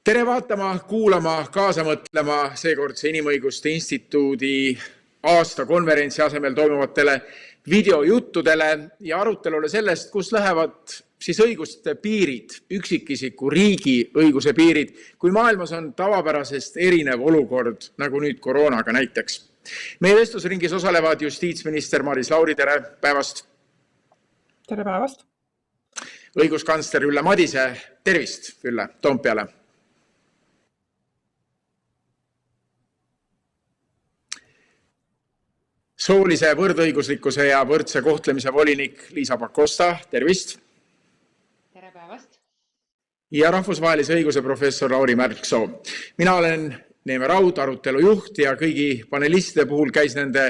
Tere vaatama, kuulama, kaasa mõtlema seekordse Inimõiguste Instituudi aastakonverentsi asemel toimuvatele videojuttudele ja arutelule sellest, kus lähevad siis õiguste piirid, üksikisiku riigi õiguse piirid, kui maailmas on tavapärasest erinev olukord, nagu nüüd koroonaga näiteks. Meie vestlusringis osalevad justiitsminister Maris Lauri, tere päevast! Tere päevast! Õiguskantsler Ülle Madise, tervist Ülle Toompeale! Soolise võrdõiguslikkuse ja võrdse kohtlemise volinik Liisa Pakosta, tervist! Tere päevast! Ja rahvusvahelise õiguse professor Lauri Märksoo. Mina olen Neeme Raud, arutelu juht ja kõigi panelistide puhul käis nende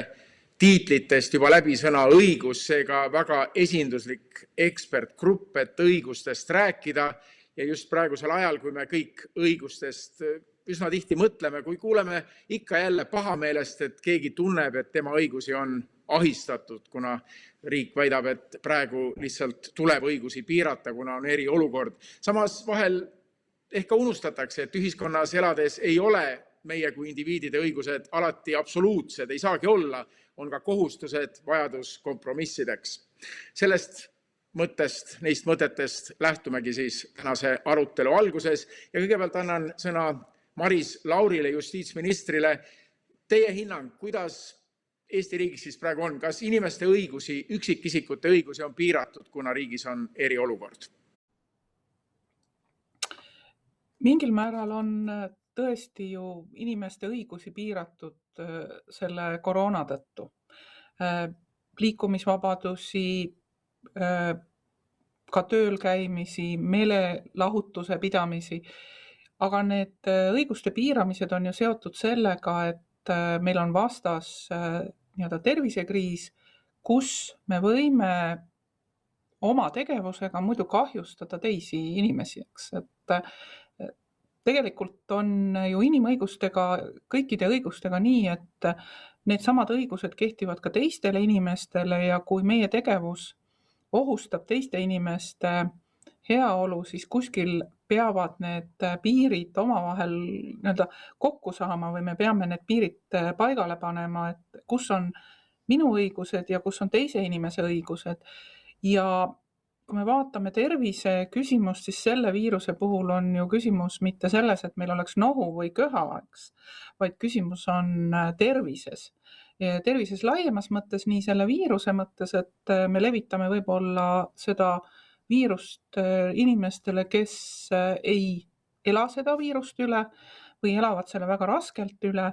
tiitlitest juba läbi sõna õigus, seega väga esinduslik ekspertgrupp, et õigustest rääkida ja just praegusel ajal, kui me kõik õigustest üsna tihti mõtleme, kui kuuleme ikka jälle pahameelest, et keegi tunneb, et tema õigusi on ahistatud, kuna riik väidab, et praegu lihtsalt tuleb õigusi piirata, kuna on eriolukord. Samas vahel ehk unustatakse, et ühiskonnas elades ei ole meie kui indiviidide õigused alati absoluutsed, ei saagi olla, on ka kohustused, vajadus kompromissideks. Sellest mõttest, neist mõtetest lähtumegi siis tänase arutelu alguses ja kõigepealt annan sõna Maris Laurile, justiitsministrile. Teie hinnang, kuidas Eesti riigis siis praegu on? Kas inimeste õigusi, üksikisikute õigusi on piiratud, kuna riigis on eriolukord? Mingil määral on tõesti ju inimeste õigusi piiratud selle koroona tõttu. Liikumisvabadusi, ka tööl käimisi, meelelahutuse pidamisi. Aga need õiguste piiramised on ju seotud sellega, et meil on vastas tervisekriis, kus me võime oma tegevusega muidu kahjustada teisi inimesi. Et tegelikult on ju inimõigustega, kõikide õigustega nii, et need samad õigused kehtivad ka teistele inimestele ja kui meie tegevus ohustab teiste inimeste heaolu, siis kuskil peavad need piirid omavahel kokku saama või me peame need piirid paigale panema, et kus on minu õigused ja kus on teise inimese õigused. Ja kui me vaatame tervise küsimust, siis selle viiruse puhul on ju küsimus mitte selles, et meil oleks nohu või köha, vaid küsimus on tervises. Ja tervises laiemas mõttes, nii selle viiruse mõttes, et me levitame võib-olla seda viirust inimestele, kes ei ela seda viirust üle või elavad selle väga raskelt üle,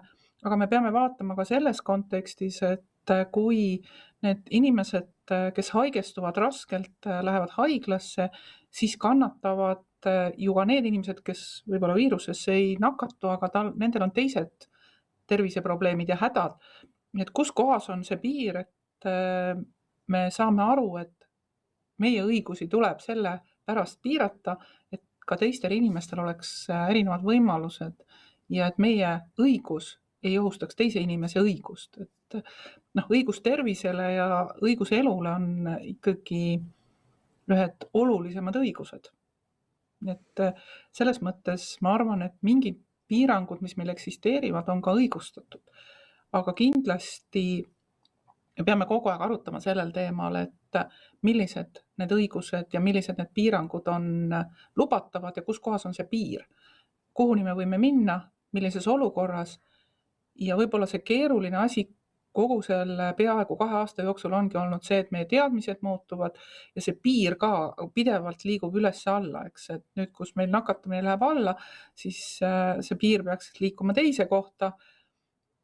aga me peame vaatama ka selles kontekstis, et kui need inimesed, kes haigestuvad raskelt, lähevad haiglasse, siis kannatavad ju ka need inimesed, kes võib-olla viirusesse ei nakatu, aga nendel on teised terviseprobleemid ja hädad. Nii et kus kohas on see piir, et me saame aru, et meie õigusi tuleb selle pärast piirata, et ka teistel inimestel oleks erinevad võimalused ja et meie õigus ei ohustaks teise inimese õigust. Et õigus tervisele ja õigus elule on ikkagi ühed olulisemad õigused. Et selles mõttes ma arvan, et mingid piirangud, mis meil eksisteerivad, on ka õigustatud. Aga kindlasti me peame kogu aeg arutama sellel teemal, et millised need õigused ja millised need piirangud on lubatavad ja kus kohas on see piir. Kuhuni me võime minna, millises olukorras ja võib-olla see keeruline asi kogu selle peaaegu 2 aasta jooksul ongi olnud see, et meie teadmised muutuvad ja see piir ka pidevalt liigub üles-alla. Et nüüd, kus meil nakatumine läheb alla, siis see piir peaks liikuma teise kohta.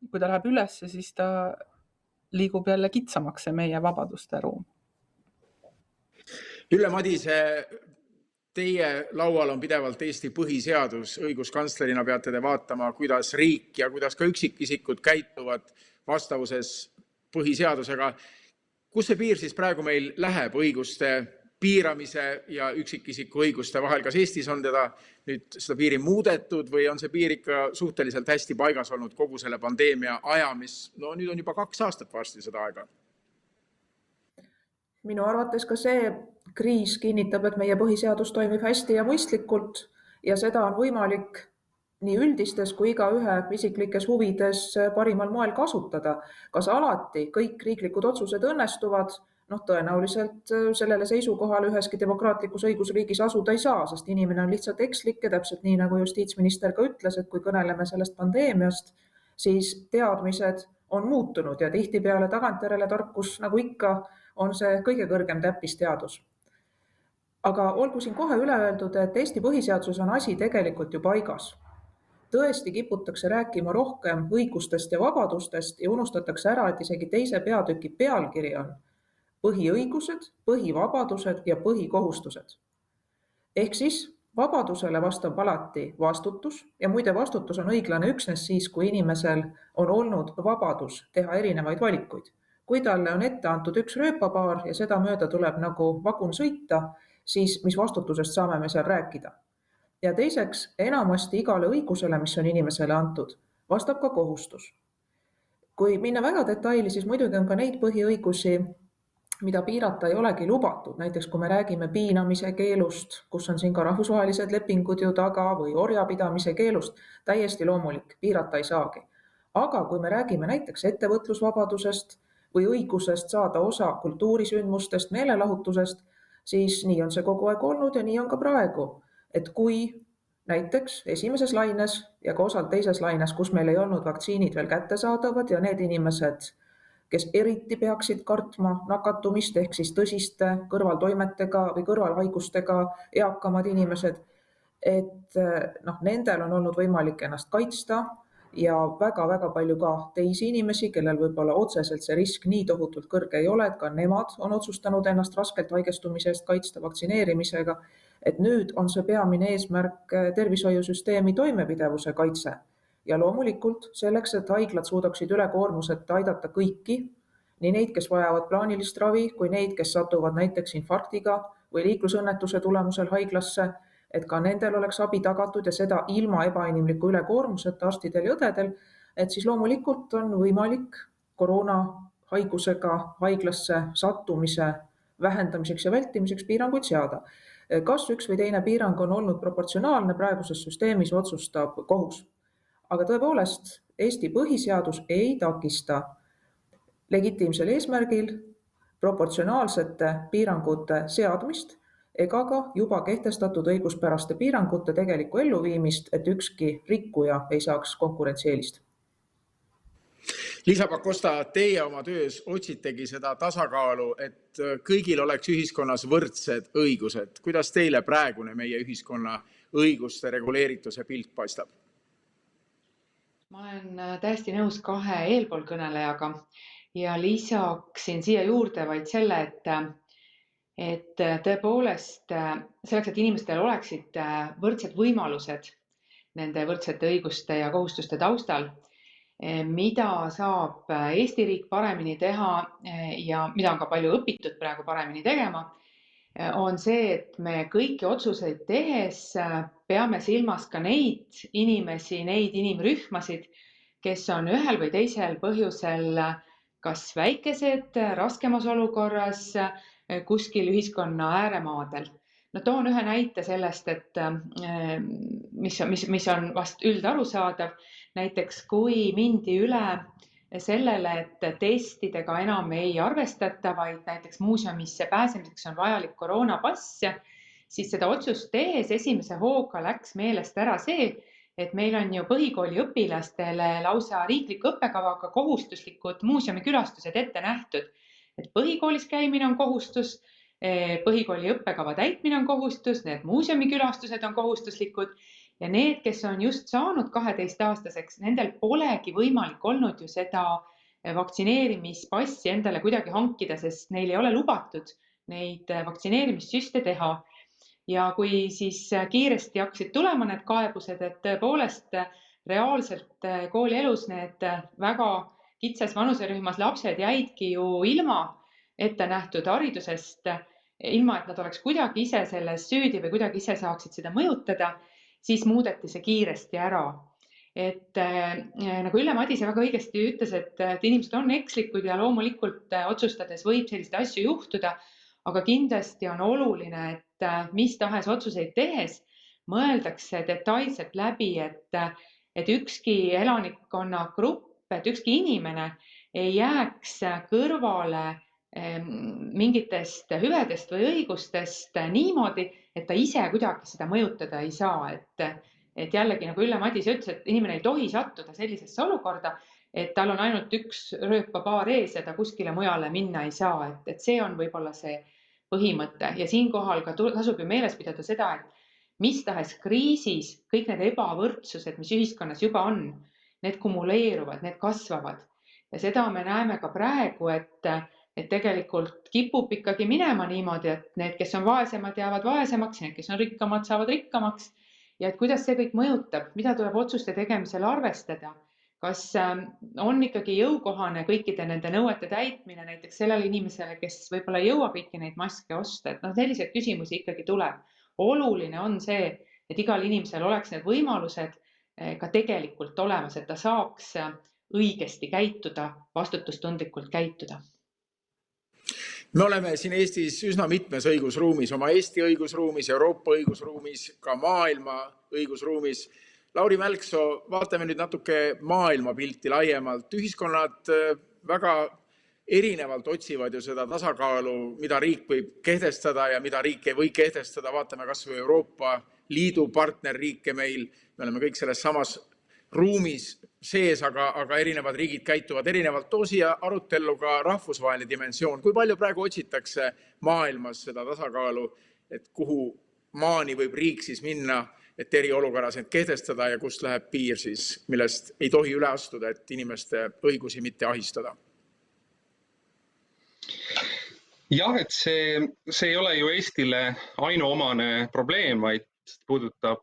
Kui ta läheb üles, siis ta liigub jälle kitsamaks see meie vabaduste ruum. Ülle Madise, teie laual on pidevalt Eesti põhiseadus. Õiguskantslerina peate te vaatama, kuidas riik ja kuidas ka üksikisikud käituvad vastavuses põhiseadusega. Kus see piir siis praegu meil läheb õiguste piiramise ja üksikisiku õiguste vahel? Kas Eestis on seda piiri muudetud või on see piir ikka suhteliselt hästi paigas olnud kogu selle pandeemia aja, mis nüüd on juba 2 aastat varsti seda aega? Minu arvates ka see kriis kinnitab, et meie põhiseadus toimib hästi ja mõistlikult ja seda on võimalik nii üldistes kui igaühe isiklikes huvides parimal moel kasutada. Kas alati kõik riiklikud otsused õnnestuvad? Tõenäoliselt sellele seisukohale üheski demokraatlikus õigusriigis asuda ei saa, sest inimene on lihtsalt ekslik ja täpselt nii, nagu justiitsminister ka ütles, et kui kõneleme sellest pandeemiast, siis teadmised on muutunud ja tihtipeale tagantjärele tarkus, nagu ikka, on see kõige kõrgem täppisteadus. Aga olgu siin kohe üle öeldud, et Eesti põhiseaduses on asi tegelikult ju paigas. Tõesti kiputakse rääkima rohkem õigustest ja vabadustest ja unustatakse ära, et isegi teise peatüki pealkiri on põhiõigused, põhivabadused ja põhikohustused. Ehk siis vabadusele vastab alati vastutus ja muide vastutus on õiglane üksnes siis, kui inimesel on olnud vabadus teha erinevaid valikuid. Kui talle on ette antud üks rööpapaar ja seda mööda tuleb nagu vagun sõita, siis mis vastutusest saame me seal rääkida. Ja teiseks, enamasti igale õigusele, mis on inimesele antud, vastab ka kohustus. Kui minna väga detaili, siis muidugi on ka neid põhiõigusi, mida piirata ei olegi lubatud. Näiteks kui me räägime piinamise keelust, kus on siin ka rahvusvahelised lepingud ju taga, või orjapidamise keelust, täiesti loomulik, piirata ei saagi. Aga kui me räägime näiteks ettevõtlusvabadusest või õigusest saada osa kultuurisündmustest, meelelahutusest, siis nii on see kogu aeg olnud ja nii on ka praegu. Et kui näiteks esimeses laines ja ka osalt teises laines, kus meil ei olnud vaktsiinid veel kättesaadavad ja need inimesed, kes eriti peaksid kartma nakatumist ehk siis tõsiste kõrvaltoimetega või kõrvalhaigustega eakamad inimesed, et nendel on olnud võimalik ennast kaitsta ja väga-väga palju ka teisi inimesi, kellel võib-olla otseselt see risk nii tohutult kõrge ei ole, et ka nemad on otsustanud ennast raskelt haigestumise eest kaitsta vaktsineerimisega, et nüüd on see peamine eesmärk tervishoiusüsteemi toimepidevuse kaitse. Ja loomulikult selleks, et haiglad suudaksid ülekoormuseta aidata kõiki, nii neid, kes vajavad plaanilist ravi, kui neid, kes satuvad näiteks infarktiga või liiklusõnnetuse tulemusel haiglasse, et ka nendel oleks abi tagatud ja seda ilma ebainimliku ülekoormuseta arstidel ja õdedel, et siis loomulikult on võimalik koroonahaigusega haiglasse sattumise vähendamiseks ja vältimiseks piiranguid seada. Kas üks või teine piirang on olnud proportsionaalne praeguses süsteemis, otsustab kohus. Aga tõepoolest, Eesti põhiseadus ei takista legitiimsel eesmärgil proportsionaalsete piirangute seadmist ega ka juba kehtestatud õiguspäraste piirangute tegelikku elluviimist, et ükski rikkuja ei saaks konkurentsieelist. Liisa Pakosta, teie oma töös otsitegi seda tasakaalu, et kõigil oleks ühiskonnas võrdsed õigused. Kuidas teile praegune meie ühiskonna õiguste reguleerituse pilt paistab? Ma olen täiesti nõus kahe eelpool kõnelejaga ja lisaksin siia juurde vaid selle, et tõepoolest selleks, et inimestel oleksid võrdsed võimalused nende võrdsete õiguste ja kohustuste taustal, mida saab Eesti riik paremini teha ja mida on ka palju õpitud praegu paremini tegema, on see, et me kõiki otsuseid tehes peame silmas ka neid inimesi, neid inimrühmasid, kes on ühel või teisel põhjusel kas väikesed, raskemas olukorras, kuskil ühiskonna ääremaadel. Toon ühe näite sellest, et mis on vast üldarusaadav. Näiteks kui mindi üle sellele, et testidega enam ei arvestata, vaid näiteks muuseumisse pääsemiseks on vajalik koroonapass, siis seda otsust tehes esimese hooga läks meelest ära see, et meil on ju põhikooli õpilastele lausa riikliku õppekavaga kohustuslikud muuseumikülastused ette nähtud. Et põhikoolis käimine on kohustus, põhikooli õppekava täitmine on kohustus, need muuseumikülastused on kohustuslikud ja need, kes on just saanud 12-aastaseks, nendel polegi võimalik olnud ju seda vaktsineerimispassi endale kuidagi hankida, sest neil ei ole lubatud neid vaktsineerimissüste teha. Ja kui siis kiiresti hakkasid tulema need kaebused, et tõepoolest reaalselt koolielus need väga kitsas vanuserühmas lapsed jäidki ju ilma ette nähtud haridusest, ilma et nad oleks kuidagi ise selles süüdi või kuidagi ise saaksid seda mõjutada, siis muudeti see kiiresti ära. Et nagu Ülle Madise väga õigesti ütles, et inimesed on ekslikud ja loomulikult otsustades võib selliseid asju juhtuda, aga kindlasti on oluline, et mis tahes otsuseid tehes mõeldakse detailselt läbi, et ükski elanikkonna grupp, et ükski inimene ei jääks kõrvale mingitest hüvedest või õigustest niimoodi, et ta ise kuidagi seda mõjutada ei saa. Et jällegi, nagu Ülle Madise ütles, et inimene ei tohi sattuda sellisesse olukorda, et tal on ainult üks rööpapaar ees ja ta kuskile mujale minna ei saa. Et see on võib-olla see põhimõte. Ja siinkohal ka tasub ju meeles pidada seda, et mis tahes kriisis kõik need ebavõrdsused, mis ühiskonnas juba on, need kumuleeruvad, need kasvavad. Ja seda me näeme ka praegu, et tegelikult kipub ikkagi minema niimoodi, et need, kes on vaesemad, jäävad vaesemaks, need, kes on rikkamad, saavad rikkamaks. Ja et kuidas see kõik mõjutab, mida tuleb otsuste tegemisel arvestada? Kas on ikkagi jõukohane kõikide nende nõuete täitmine näiteks sellele inimesele, kes võib-olla ei jõua kõiki neid maske osta? Et selliseid küsimusi ikkagi tuleb. Oluline on see, et igal inimesel oleks need võimalused ka tegelikult olemas, et ta saaks õigesti käituda, vastutustundlikult käituda. Me oleme siin Eestis üsna mitmes õigusruumis, oma Eesti õigusruumis, Euroopa õigusruumis, ka maailma õigusruumis. Lauri Mälksoo, vaatame nüüd natuke maailmapilti laiemalt. Ühiskonnad väga erinevalt otsivad ju seda tasakaalu, mida riik võib kehtestada ja mida riik ei või kehtestada. Vaatame kas või Euroopa Liidu partnerriike meil. Me oleme kõik selles samas ruumis sees, aga erinevad riigid käituvad erinevalt. Too siia arutellu ka rahvusvaheline dimensioon. Kui palju praegu otsitakse maailmas seda tasakaalu, et kuhu maani võib riik siis minna, et eriolukorras need kehtestada ja kust läheb piir siis, millest ei tohi üle astuda, et inimeste õigusi mitte ahistada? Jah, et see ei ole ju Eestile ainuomane probleem, vaid puudutab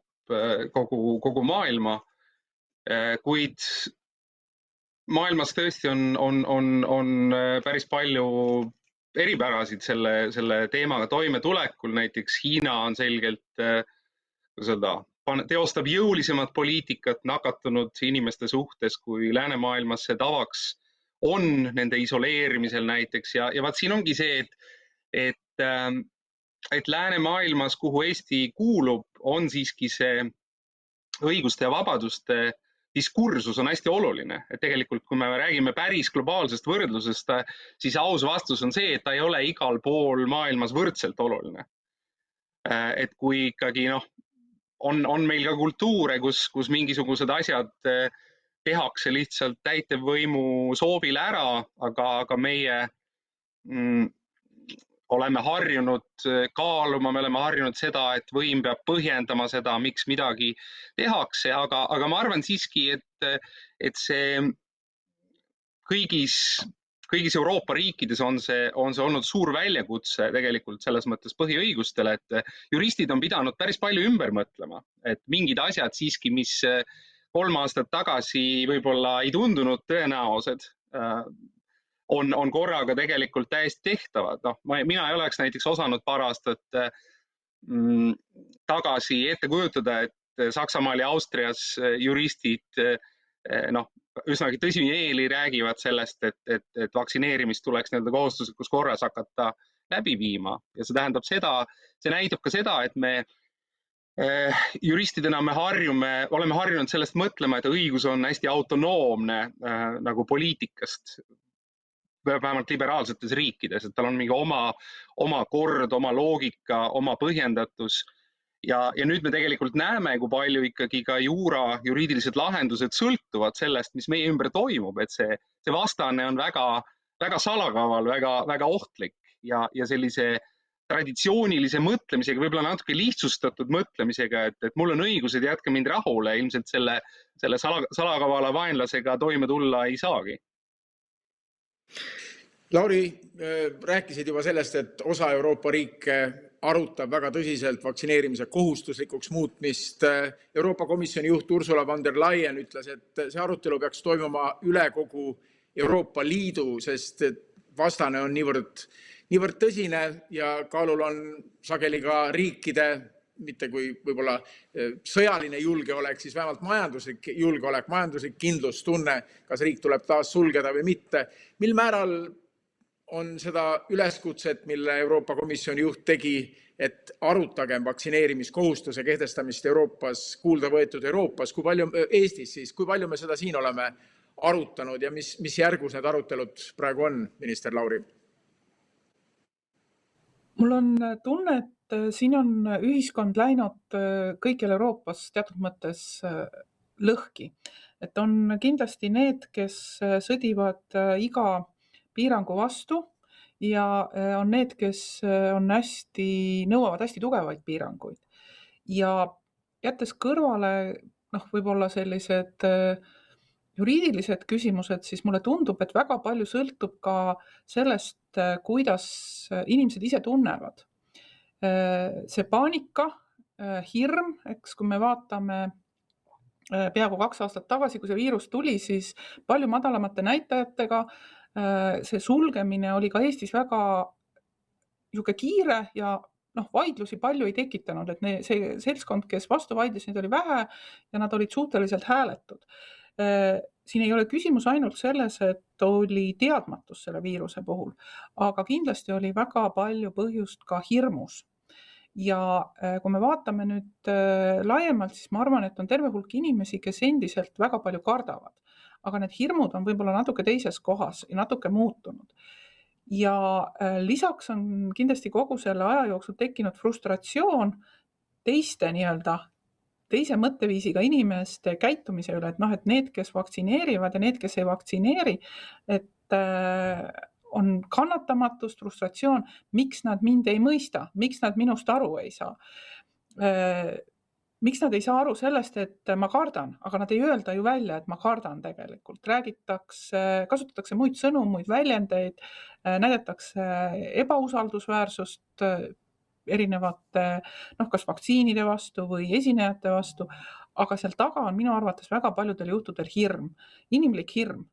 kogu maailma. Kuid maailmas tõesti on päris palju eripärasid selle teemaga toimetulekul. Näiteks Hiina on selgelt teostab jõulisemat poliitikat nakatunud inimeste suhtes, kui läänemaailmas see tavaks on nende isoleerimisel näiteks. Ja vaat siin ongi see, et läänemaailmas, kuhu Eesti kuulub, on siiski see õiguste ja vabaduste diskursus on hästi oluline. Et tegelikult, kui me räägime päris globaalsest võrdlusest, siis aus vastus on see, et ta ei ole igal pool maailmas võrdselt oluline. Et kui ikkagi on meil ka kultuure, kus mingisugused asjad tehakse lihtsalt täitevvõimu soovile ära, aga meie oleme harjunud kaaluma, me oleme harjunud seda, et võim peab põhjendama seda, miks midagi tehakse, aga ma arvan siiski, et see kõigis Euroopa riikides on see olnud suur väljakutse tegelikult selles mõttes põhiõigustele, et juristid on pidanud päris palju ümber mõtlema, et mingid asjad siiski, mis 3 aastat tagasi võib-olla ei tundunud tõenäosed, on korraga tegelikult täiesti tehtavad. Mina ei oleks näiteks osanud paar aastat tagasi ette kujutada, et Saksamaal ja Austrias juristid üsnagi tõsimeeli räägivad sellest, et vaktsineerimist tuleks kohustuslikus korras hakata läbi viima. Ja see tähendab seda, see näitab ka seda, et me juristidena oleme harjunud sellest mõtlema, et õigus on hästi autonoomne nagu poliitikast, vähemalt liberaalsetes riikides, et tal on mingi oma kord, oma loogika, oma põhjendatus. Ja nüüd me tegelikult näeme, kui palju ikkagi ka juriidilised lahendused sõltuvad sellest, mis meie ümber toimub, et see vastane on väga, väga salakaval, väga ohtlik ja sellise traditsioonilise mõtlemisega, võib-olla natuke lihtsustatud mõtlemisega, et mul on õigused, jätke mind rahule, ilmselt selle salakavala vaenlasega toime tulla ei saagi. Lauri, rääkisid juba sellest, et osa Euroopa riike arutab väga tõsiselt vaktsineerimise kohustuslikuks muutmist. Euroopa Komisjoni juht Ursula von der Leyen ütles, et see arutelu peaks toimuma üle kogu Euroopa Liidu, sest vastane on niivõrd tõsine ja kaalul on sageli ka riikide, mitte kui võib-olla sõjaline julgeolek, siis vähemalt majanduslik julgeolek, majanduslik kindlustunne, kas riik tuleb taas sulgeda või mitte. Mil määral on seda üleskutset, mille Euroopa Komisjoni juht tegi, et arutagem vaktsineerimiskohustuse kehtestamist Euroopas, kuulda võetud Euroopas, kui palju Eestis siis, kui palju me seda siin oleme arutanud ja mis järgus need arutelud praegu on, minister Lauri? Mul on tunne, et siin on ühiskond läinud kõikjal Euroopas teatud mõttes lõhki. Et on kindlasti need, kes sõdivad iga piirangu vastu ja on need, kes nõuavad hästi tugevaid piiranguid. Ja jättes kõrvale võib-olla sellised juriidilised küsimused, siis mulle tundub, et väga palju sõltub ka sellest, kuidas inimesed ise tunnevad. See paanika, hirm, eks kui me vaatame peaaegu 2 aastat tagasi, kui see viirus tuli, siis palju madalamate näitajatega. See sulgemine oli ka Eestis väga kiire ja vaidlusi palju ei tekitanud, et see seltskond, kes vastu vaidles, neid oli vähe ja nad olid suhteliselt hääletud. Siin ei ole küsimus ainult selles, et oli teadmatus selle viiruse puhul, aga kindlasti oli väga palju põhjust ka hirmus. Ja kui me vaatame nüüd laiemalt, siis ma arvan, et on terve hulk inimesi, kes endiselt väga palju kardavad, aga need hirmud on võib-olla natuke teises kohas ja natuke muutunud. Ja lisaks on kindlasti kogu selle aja jooksul tekkinud frustratsioon teise mõtteviisiga inimeste käitumise üle, et need, kes vaktsineerivad ja need, kes ei vaktsineeri, et on kannatamatust, frustratsioon, miks nad mind ei mõista, miks nad minust aru ei saa. Miks nad ei saa aru sellest, et ma kardan, aga nad ei öelda ju välja, et ma kardan tegelikult. Kasutatakse muid sõnu, muid väljendeid, näidatakse ebausaldusväärsust erinevate, kas vaktsiinide vastu või esinejate vastu, aga seal taga on minu arvates väga paljudel juhtudel hirm, inimlik hirm.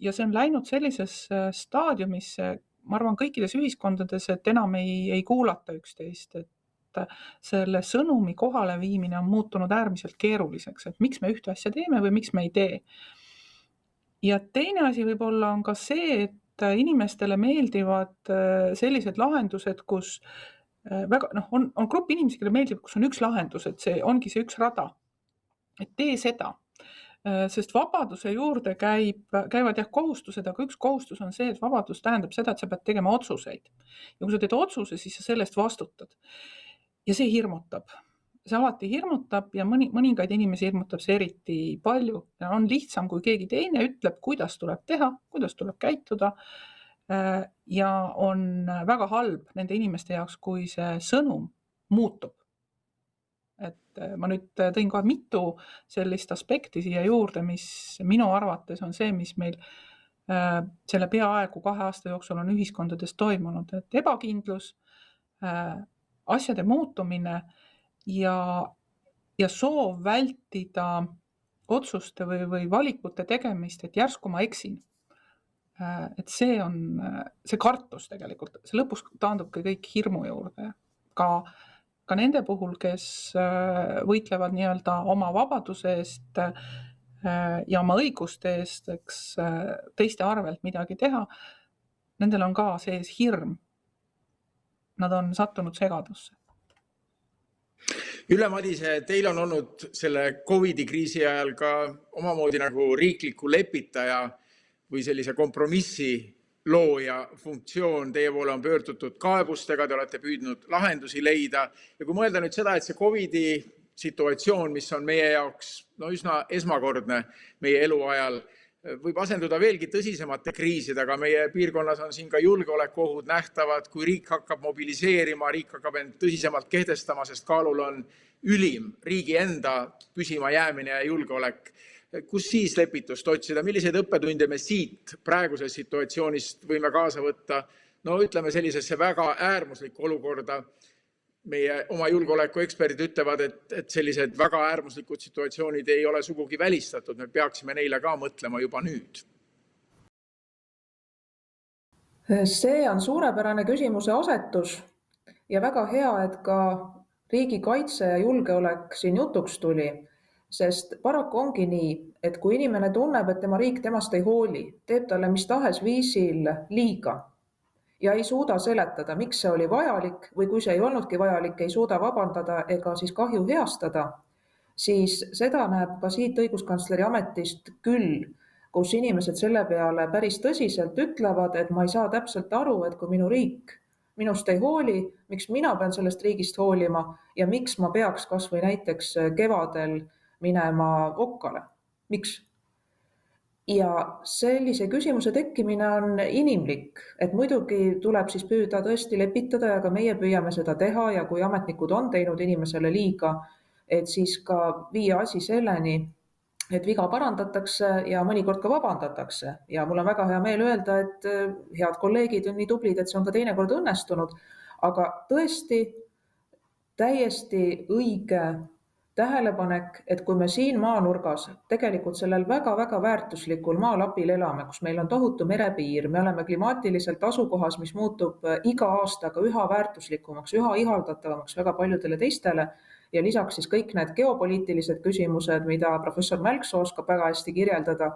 Ja see on läinud sellisesse staadiumisse, ma arvan, kõikides ühiskondades, et enam ei kuulata üksteist, et selle sõnumi kohale viimine on muutunud äärmiselt keeruliseks, et miks me ühte asja teeme või miks me ei tee. Ja teine asi võib-olla on ka see, et inimestele meeldivad sellised lahendused, kus on grupp inimesi, kelle meeldib, kus on üks lahendus, et see ongi see üks rada, et tee seda. Sest vabaduse juurde käivad kohustused, aga üks kohustus on see, et vabadus tähendab seda, et sa pead tegema otsuseid. Ja kui sa teed otsuse, siis sa sellest vastutad. Ja see hirmutab. See alati hirmutab ja mõningaid inimesi hirmutab see eriti palju. Ja on lihtsam, kui keegi teine ütleb, kuidas tuleb teha, kuidas tuleb käituda. Ja on väga halb nende inimeste jaoks, kui see sõnum muutub. Et ma nüüd tõin kohe mitu sellist aspekti siia juurde, mis minu arvates on see, mis meil selle peaaegu 2 aasta jooksul on ühiskondades toimunud. Et ebakindlus, asjade muutumine ja soov vältida otsuste või valikute tegemist, et järsku ma eksin. Et see on see kartus tegelikult, see lõpus taandubki kõik hirmu juurde. Ka nende puhul, kes võitlevad nii-öelda oma vabaduse eest ja oma õiguste eest, eks teiste arvelt midagi teha, nendel on ka sees hirm. Nad on sattunud segadusse. Ülle Madise, teil on olnud selle COVID-kriisi ajal ka omamoodi nagu riikliku lepitaja või sellise kompromissi looja funktsioon. Teie poole on pöördutud kaebustega, te olete püüdnud lahendusi leida. Ja kui mõelda nüüd seda, et see COVID-i situatsioon, mis on meie jaoks üsna esmakordne meie eluajal, võib asenduda veelgi tõsisemate kriisidega. Meie piirkonnas on siin ka julgeolekuohud nähtavad, kui riik hakkab mobiliseerima, riik hakkab end tõsisemalt kehtestama, sest kaalul on ülim riigi enda püsima jäämine ja julgeolek. Kus siis lepitust otsida? Milliseid õppetunde me siit praegusest situatsioonist võime kaasa võtta? Ütleme sellisesse väga äärmuslikku olukorda. Meie oma julgeolekueksperdid ütlevad, et sellised väga äärmuslikud situatsioonid ei ole sugugi välistatud. Me peaksime neile ka mõtlema juba nüüd. See on suurepärane küsimuse asetus ja väga hea, et ka riigi kaitse ja julgeolek siin jutuks tuli, sest paraku ongi nii, et kui inimene tunneb, et tema riik temast ei hooli, teeb talle mis tahes viisil liiga, ja ei suuda seletada, miks see oli vajalik või kui see ei olnudki vajalik, ei suuda vabandada ega siis kahju heastada, siis seda näeb ka siit õiguskantsleri ametist küll, kus inimesed selle peale päris tõsiselt ütlevad, et ma ei saa täpselt aru, et kui minu riik minust ei hooli, miks mina pean sellest riigist hoolima ja miks ma peaks kas või näiteks kevadel minema Okkale. Miks? Ja sellise küsimuse tekkimine on inimlik, et muidugi tuleb siis püüda tõesti lepitada ja ka meie püüame seda teha ja kui ametnikud on teinud inimesele liiga, et siis ka viia asi selleni, et viga parandatakse ja mõnikord ka vabandatakse. Ja mul on väga hea meel öelda, et head kolleegid on nii tublid, et see on ka teinekord õnnestunud, aga tõesti täiesti õige tähelepanek, et kui me siin maanurgas tegelikult sellel väga-väga väärtuslikul maalapil elame, kus meil on tohutu merepiir, me oleme klimaatiliselt asukohas, mis muutub iga aastaga üha väärtuslikumaks, üha ihaldatavamaks väga paljudele teistele ja lisaks siis kõik need geopoliitilised küsimused, mida professor Mälksoo oskab väga hästi kirjeldada,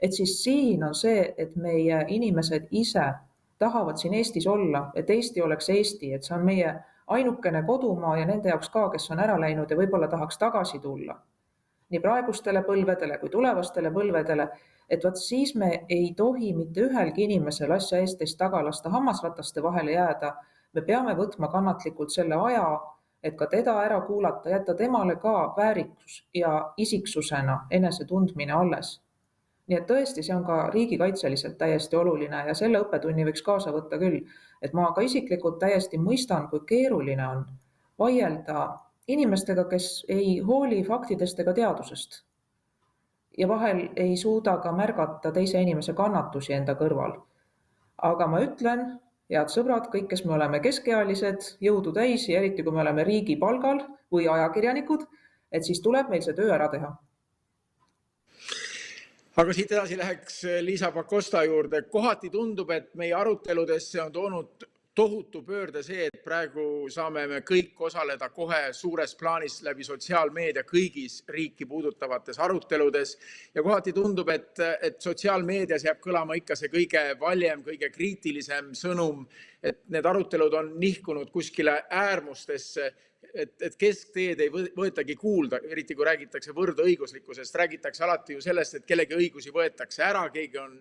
et siis siin on see, et meie inimesed ise tahavad siin Eestis olla, et Eesti oleks Eesti, et see on meie ainukene kodumaa ja nende jaoks ka, kes on ära läinud ja võib-olla tahaks tagasi tulla nii praegustele põlvedele kui tulevastele põlvedele, et võt siis me ei tohi mitte ühelgi inimesel asja eest teist taga lasta hammasrataste vahele jääda. Me peame võtma kannatlikult selle aja, et ka teda ära kuulata, jätta temale ka väärikus ja isiksusena enese tundmine alles. Nii et tõesti, see on ka riigikaitseliselt täiesti oluline ja selle õppetunni võiks kaasa võtta küll, et ma ka isiklikult täiesti mõistan, kui keeruline on vaielda inimestega, kes ei hooli faktidest ega teadusest ja vahel ei suuda ka märgata teise inimese kannatusi enda kõrval. Aga ma ütlen, head sõbrad, kõik, kes me oleme keskealised, jõudu täis ja eriti kui me oleme riigi palgal või ajakirjanikud, et siis tuleb meil see töö ära teha. Aga siit edasi läheks Liisa Pakosta juurde. Kohati tundub, et meie aruteludesse on toonud tohutu pöörde see, et praegu saame me kõik osaleda kohe suures plaanis läbi sotsiaalmeedia kõigis riiki puudutavates aruteludes. Ja kohati tundub, et sotsiaalmeedias jääb kõlama ikka see kõige valjem, kõige kriitilisem sõnum, et need arutelud on nihkunud kuskile äärmustesse, et keskteed ei võetagi kuulda, eriti kui räägitakse võrdõiguslikkusest, räägitakse alati ju sellest, et kellegi õigusi võetakse ära, keegi on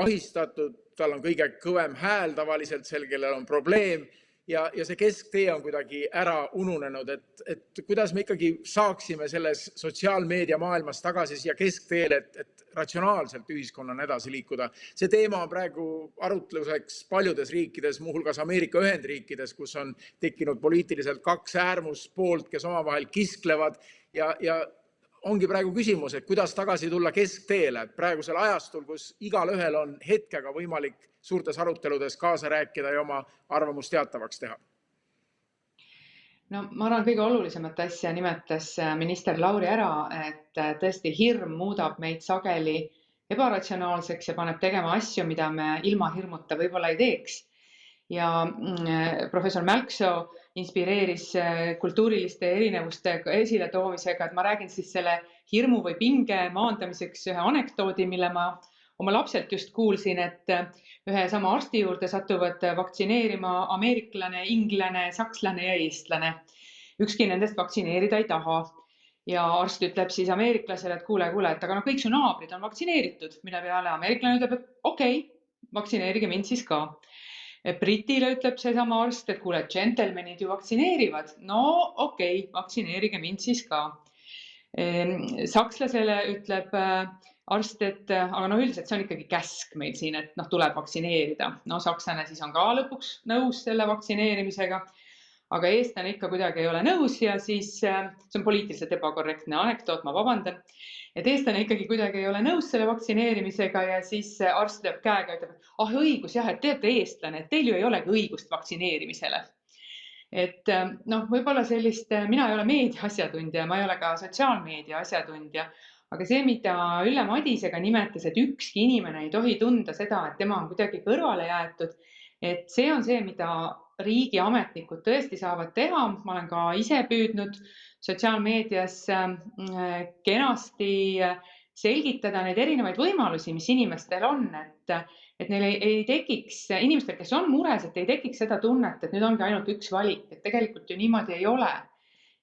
ahistatud, tal on kõige kõvem hääl tavaliselt, sel kellel on probleem ja see kesktee on kuidagi ära ununenud, et kuidas me ikkagi saaksime selles sotsiaalmeedia maailmas tagasi siia keskteele, et ratsionaalselt ühiskonnana edasi liikuda. See teema on praegu arutluseks paljudes riikides, muuhulgas Ameerika Ühendriikides, kus on tekkinud poliitiliselt kaks äärmuspoolt, kes omavahel kisklevad ja ongi praegu küsimus, et kuidas tagasi tulla keskteele praegusel ajastul, kus igal ühel on hetkega võimalik suurtes aruteludes kaasa rääkida ja oma arvamust teatavaks teha. No ma arvan, kõige olulisemat asja nimetas minister Lauri ära, et tõesti hirm muudab meid sageli ebaratsionaalseks ja paneb tegema asju, mida me ilma hirmuta võib-olla ei teeks. Ja professor Mälksoo inspireeris kultuuriliste erinevuste esile toomisega, et ma räägin siis selle hirmu või pinge maandamiseks ühe anekdoodi, mille ma oma lapselt just kuulsin, et ühe sama arsti juurde satuvad vaktsineerima ameeriklane, inglane, sakslane ja eestlane. Ükski nendest vaktsineerida ei taha. Ja arst ütleb siis ameeriklasele, et kuule, et aga kõik su naabrid on vaktsineeritud, mille peale ameeriklane ütleb, et okei, vaktsineerige mind siis ka. Britile ütleb seesama arst, et kuule, džentelmenid ju vaktsineerivad. No okei, vaktsineerige mind siis ka. Sakslasele ütleb arst, et aga üldiselt see on ikkagi käsk meil siin, et tuleb vaktsineerida. No sakslane siis on ka lõpuks nõus selle vaktsineerimisega, aga eestlane ikka kuidagi ei ole nõus ja siis see on poliitiliselt ebakorrektne anekdoot, ma vabandan. Et eestlane ikkagi kuidagi ei ole nõus selle vaktsineerimisega ja siis arst lööb käega ja ütleb, õigus jah, et te olete eestlane, et teil ju ei olegi õigust vaktsineerimisele. Et võib-olla sellist, mina ei ole meedia asjatundja, ma ei ole ka sotsiaalmeedia asjatundja, aga see, mida Ülle Madisega nimetas, et ükski inimene ei tohi tunda seda, et tema on kuidagi kõrvale jäetud, et see on see, mida riigiametnikud tõesti saavad teha. Ma olen ka ise püüdnud sotsiaalmeedias kenasti selgitada neid erinevaid võimalusi, mis inimestel on, et neil ei tekiks, inimestel, kes on mures, et ei tekiks seda tunnet, et nüüd ongi ainult üks valik, et tegelikult ju niimoodi ei ole.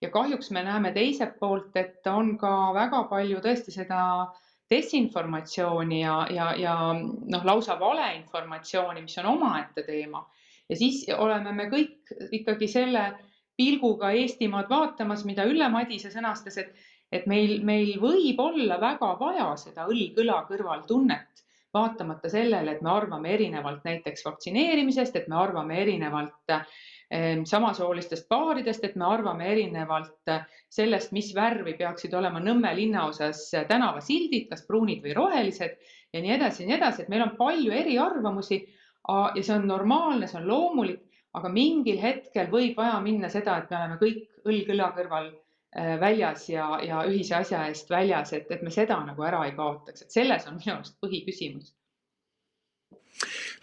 Ja kahjuks me näeme teiselt poolt, et on ka väga palju tõesti seda desinformatsiooni ja lausa valeinformatsiooni, mis on omaette teema. Ja siis oleme me kõik ikkagi selle pilguga Eestimaad vaatamas, mida Ülle Madise sõnastas, et meil võib olla väga vaja seda õli-kõla kõrval tunnet, vaatamata sellele, et me arvame erinevalt näiteks vaktsineerimisest, et me arvame erinevalt samasoolistest paaridest, et me arvame erinevalt sellest, mis värvi peaksid olema Nõmme linnaosas tänavasildid, kas pruunid või rohelised ja nii edasi, et meil on palju eriarvamusi ja see on normaalne, see on loomulik, aga mingil hetkel võib vaja minna seda, et me oleme kõik õlg-õla kõrval väljas ja ühise asja eest väljas, et me seda nagu ära ei kaotaks, et selles on minu arust põhiküsimus.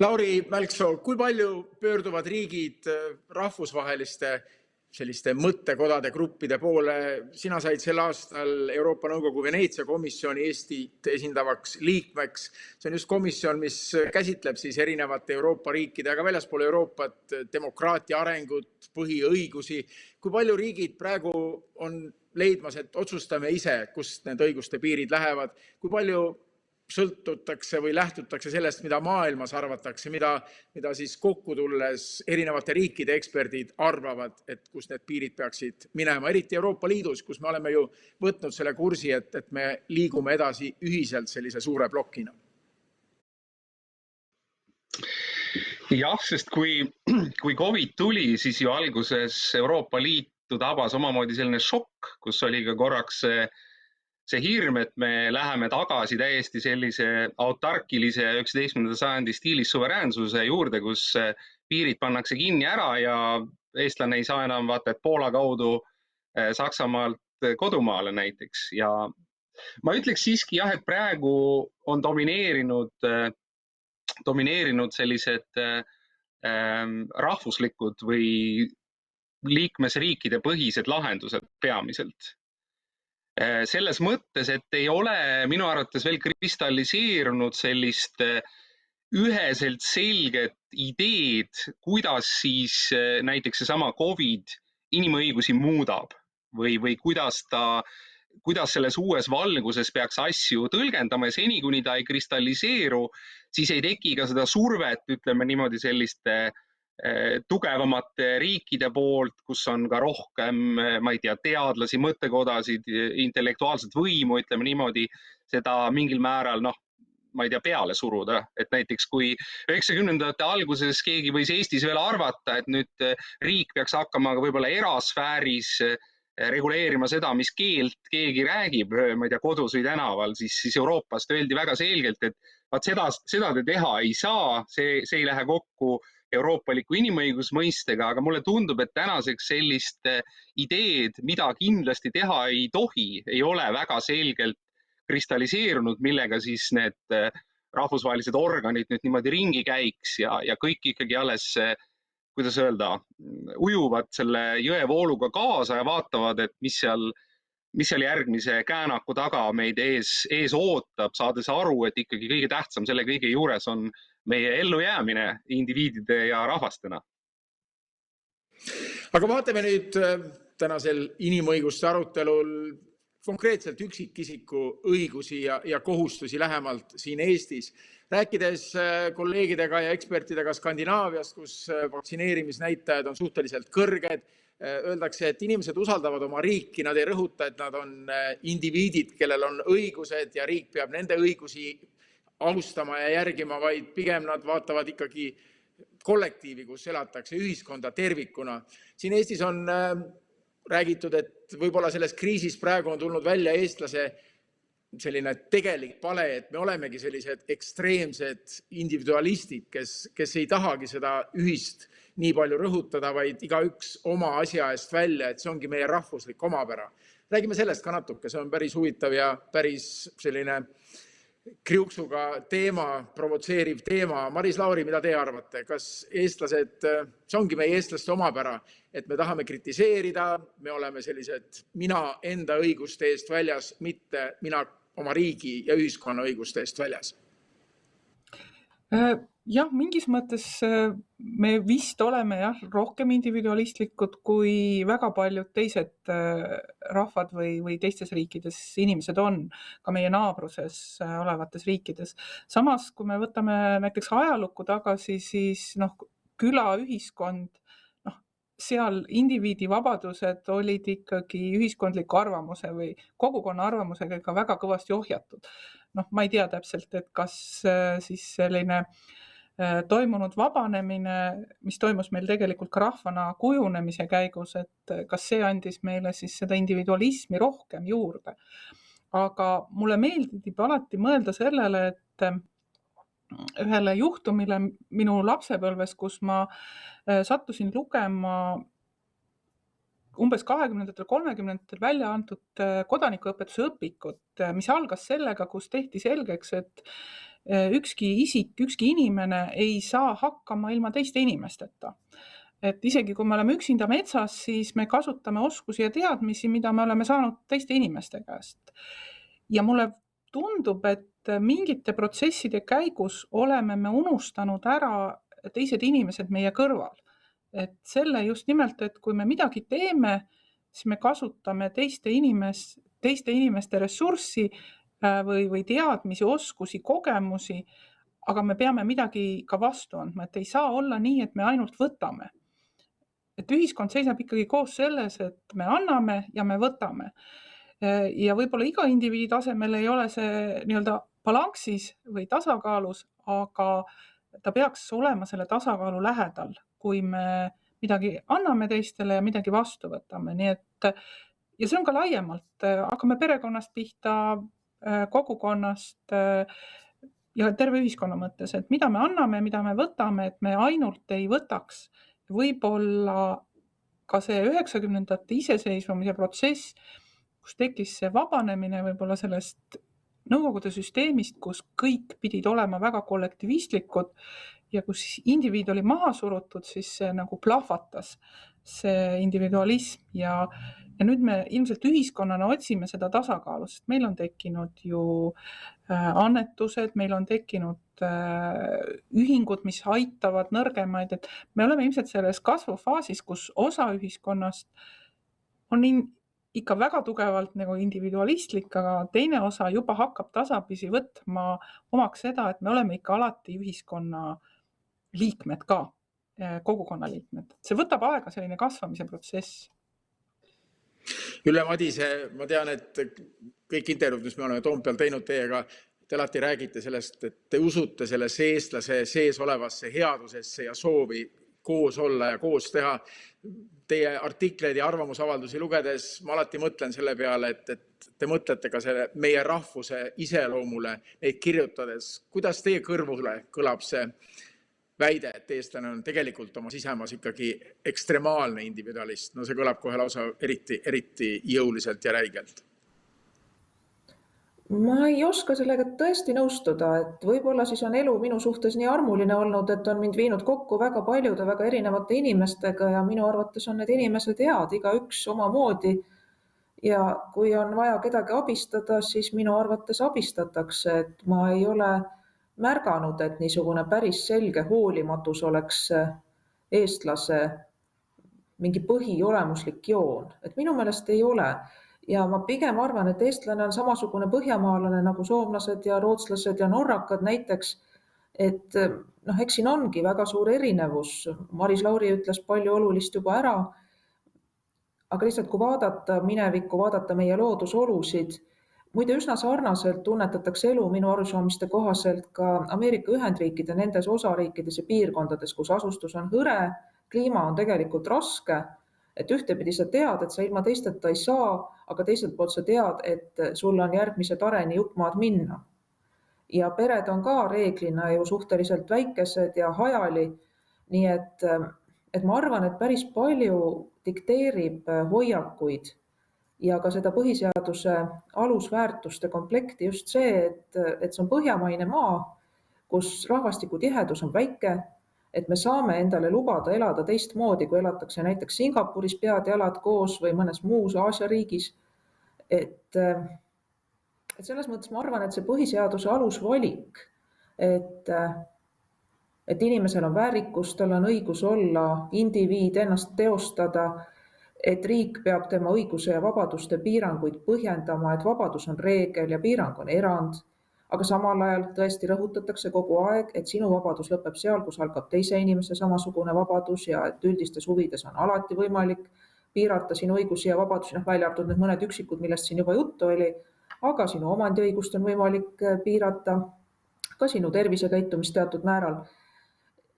Lauri Mälksoo, kui palju pöörduvad riigid rahvusvaheliste selliste mõttekodade gruppide poole? Sina said sel aastal Euroopa Nõukogu Veneetsia komisjoni Eestit esindavaks liikmeks. See on just komisjon, mis käsitleb siis erinevate Euroopa riikide, aga väljaspool Euroopat demokraatia arengut, põhiõigusi. Kui palju riigid praegu on leidmas, et otsustame ise, kust need õiguste piirid lähevad? Kui palju sõltutakse või lähtutakse sellest, mida maailmas arvatakse, mida siis kokku tulles erinevate riikide eksperdid arvavad, et kus need piirid peaksid minema, eriti Euroopa Liidus, kus me oleme ju võtnud selle kursi, et me liigume edasi ühiselt sellise suure plokina. Jah, sest kui COVID tuli, siis ju alguses Euroopa Liitu tabas omamoodi selline šokk, kus oli ka korraks see hirm, et me läheme tagasi täiesti sellise autarkilise 19. sajandi stiilis suveräänsuse juurde, kus piirid pannakse kinni ära ja eestlane ei saa enam vaata, et Poola kaudu Saksamaalt kodumaale näiteks. Ja ma ütleks siiski jah, et praegu on domineerinud sellised rahvuslikud või liikmesriikide põhised lahendused peamiselt. Selles mõttes, et ei ole minu arvates veel kristalliseerunud sellist üheselt selget ideed, kuidas siis näiteks seesama COVID inimõigusi muudab või kuidas selles uues valguses peaks asju tõlgendama ja seni, kuni ta ei kristalliseeru, siis ei teki ka seda survet, ütleme niimoodi selliste tugevamate riikide poolt, kus on ka rohkem, ma ei tea, teadlasi, mõttekodasid, intellektuaalset võimu, ütleme niimoodi, seda mingil määral, ma ei tea, peale suruda. Et näiteks kui 90ndate alguses keegi võis Eestis veel arvata, et nüüd riik peaks hakkama võib-olla erasfääris reguleerima seda, mis keelt keegi räägib, ma ei tea, kodus või tänaval, siis Euroopast öeldi väga selgelt, et seda te teha ei saa, see ei lähe kokku euroopaliku inimõigusmõistega, aga mulle tundub, et tänaseks sellist ideed, mida kindlasti teha ei tohi, ei ole väga selgelt kristalliseerunud, millega siis need rahvusvahelised organid nüüd niimoodi ringi käiks ja kõik ikkagi alles, kuidas öelda, ujuvad selle jõevooluga kaasa ja vaatavad, et mis seal järgmise käänaku taga meid ees ootab, saades aru, et ikkagi kõige tähtsam selle kõige juures on meie ellujäämine indiviidide ja rahvastena. Aga vaatame nüüd tänasel inimõiguste arutelul konkreetselt üksikisiku õigusi ja kohustusi lähemalt siin Eestis. Rääkides kolleegidega ja ekspertidega Skandinaaviast, kus vaktsineerimisnäitajad on suhteliselt kõrged, öeldakse, et inimesed usaldavad oma riiki, nad ei rõhuta, et nad on indiviidid, kellel on õigused ja riik peab nende õigusi austama ja järgima, vaid pigem nad vaatavad ikkagi kollektiivi, kus elatakse ühiskonda tervikuna. Siin Eestis on räägitud, et võib-olla selles kriisis praegu on tulnud välja eestlase selline tegelik pale, et me olemegi sellised ekstreemsed individualistid, kes ei tahagi seda ühist nii palju rõhutada, vaid igaüks oma asja eest välja, et see ongi meie rahvuslik omapära. Räägime sellest ka natuke, see on päris huvitav ja päris selline kriuksuga teema, provotseeriv teema. Maris Lauri, mida te arvate? Kas eestlased, see ongi meie eestlaste omapära, et me tahame kritiseerida, me oleme sellised mina enda õiguste eest väljas, mitte mina oma riigi ja ühiskonna õiguste eest väljas? Jah, mingis mõttes me vist oleme rohkem individualistlikud kui väga paljud teised rahvad või teistes riikides inimesed on, ka meie naabruses olevates riikides. Samas, kui me võtame näiteks ajalukku tagasi, siis külaühiskond, seal indiviidi vabadused olid ikkagi ühiskondliku arvamuse või kogukonna arvamusega ikka väga kõvasti ohjatud. Ma ei tea täpselt, et kas siis selline toimunud vabanemine, mis toimus meil tegelikult ka rahvana kujunemise käigus, et kas see andis meile siis seda individualismi rohkem juurde. Aga mulle meeldib alati mõelda sellele, et ühele juhtumile minu lapsepõlves, kus ma sattusin lugema umbes 20. 30. välja antud kodanikuõpetuse õpikut, mis algas sellega, kus tehti selgeks, et ükski isik, ükski inimene ei saa hakkama ilma teiste inimesteta. Et isegi kui me oleme üksinda metsas, siis me kasutame oskusi ja teadmisi, mida me oleme saanud teiste inimeste käest. Ja mulle tundub, et mingite protsesside käigus oleme me unustanud ära teised inimesed meie kõrval. Et selle just nimelt, et kui me midagi teeme, siis me kasutame teiste inimeste ressurssi või teadmisi, oskusi, kogemusi, aga me peame midagi ka vastu andma, et ei saa olla nii, et me ainult võtame. Et ühiskond seisab ikkagi koos selles, et me anname ja me võtame. Ja võib-olla iga indiviidi tasemel ei ole see nii-öelda balanssis või tasakaalus, aga ta peaks olema selle tasakaalu lähedal, kui me midagi anname teistele ja midagi vastu võtame. Nii et, ja see on ka laiemalt, hakkame perekonnast pihta, kogukonnast ja terve ühiskonna mõttes, et mida me anname, mida me võtame, et me ainult ei võtaks. Võib-olla ka see 90. iseseisvumise protsess, kus tekkis see vabanemine võib-olla sellest Nõukogude süsteemist, kus kõik pidid olema väga kollektivistlikud ja kus indiviid oli maha surutud, siis see nagu plahvatas, see individualism ja nüüd me ilmselt ühiskonnana otsime seda tasakaalu, sest meil on tekkinud ju annetused, meil on tekkinud ühingud, mis aitavad nõrgemaid, et me oleme ilmselt selles kasvufaasis, kus osa ühiskonnast on ikka väga tugevalt nagu individualistlik, aga teine osa juba hakkab tasapisi võtma omaks seda, et me oleme ikka alati ühiskonna liikmed ka, kogukonna liikmed. See võtab aega selline kasvamise protsess. Ülle Madise, ma tean, et kõik intervjuud, mis me oleme Toompeal teinud teiega, te alati räägite sellest, et te usute sellesse eestlase sees olevasse headusesse ja soovi koos olla ja koos teha. Teie artikleid ja arvamusavaldusi lugedes ma alati mõtlen selle peale, et te mõtlete ka selle meie rahvuse iseloomule neid kirjutades. Kuidas teie kõrvule kõlab see väide, et eestlane on tegelikult oma sisemas ikkagi ekstremaalne individualist? No see kõlab kohe lausa eriti jõuliselt ja räigelt. Ma ei oska sellega tõesti nõustuda, et võib-olla siis on elu minu suhtes nii armuline olnud, et on mind viinud kokku väga paljude väga erinevate inimestega ja minu arvates on need inimesed head, igaüks omamoodi. Ja kui on vaja kedagi abistada, siis minu arvates abistatakse, et ma ei ole märganud, et niisugune päris selge hoolimatus oleks eestlase mingi põhiolemuslik joon, et minu meelest ei ole. Ja ma pigem arvan, et eestlane on samasugune põhjamaalane nagu soomlased ja rootslased ja norrakad näiteks, et eks siin ongi väga suur erinevus. Maris Lauri ütles palju olulist juba ära, aga lihtsalt kui vaadata minevikku, vaadata meie loodusolusid, muide üsna sarnaselt tunnetatakse elu minu arusaamiste kohaselt ka Ameerika Ühendriikide nendes osariikides ja piirkondades, kus asustus on hõre, kliima on tegelikult raske, et ühtepidi sa tead, et sa ilma teisteta ei saa, aga teiselt poolt sa tead, et sul on järgmised areni juppmaad minna. Ja pered on ka reeglina ju suhteliselt väikesed ja hajali, nii et ma arvan, et päris palju dikteerib hoiakuid ja ka seda põhiseaduse alusväärtuste komplekti just see, et see on põhjamaine maa, kus rahvastiku tihedus on väike, et me saame endale lubada elada teistmoodi, kui elatakse näiteks Singapuris pead ja jalad koos või mõnes muus Aasia riigis. Et selles mõttes ma arvan, et see põhiseaduse alusvalik, et et inimesel on väärikus, tal on õigus olla indiviid, ennast teostada, et riik peab tema õiguse ja vabaduste piiranguid põhjendama, et vabadus on reegel ja piirang on erand, aga samal ajal tõesti rõhutatakse kogu aeg, et sinu vabadus lõpeb seal, kus algab teise inimese samasugune vabadus ja et üldistes huvides on alati võimalik piirata sinu õigusi ja vabadusi, välja arvatud need mõned üksikud, millest siin juba juttu oli, aga sinu omandiõigust on võimalik piirata, ka sinu tervisekäitumist teatud määral.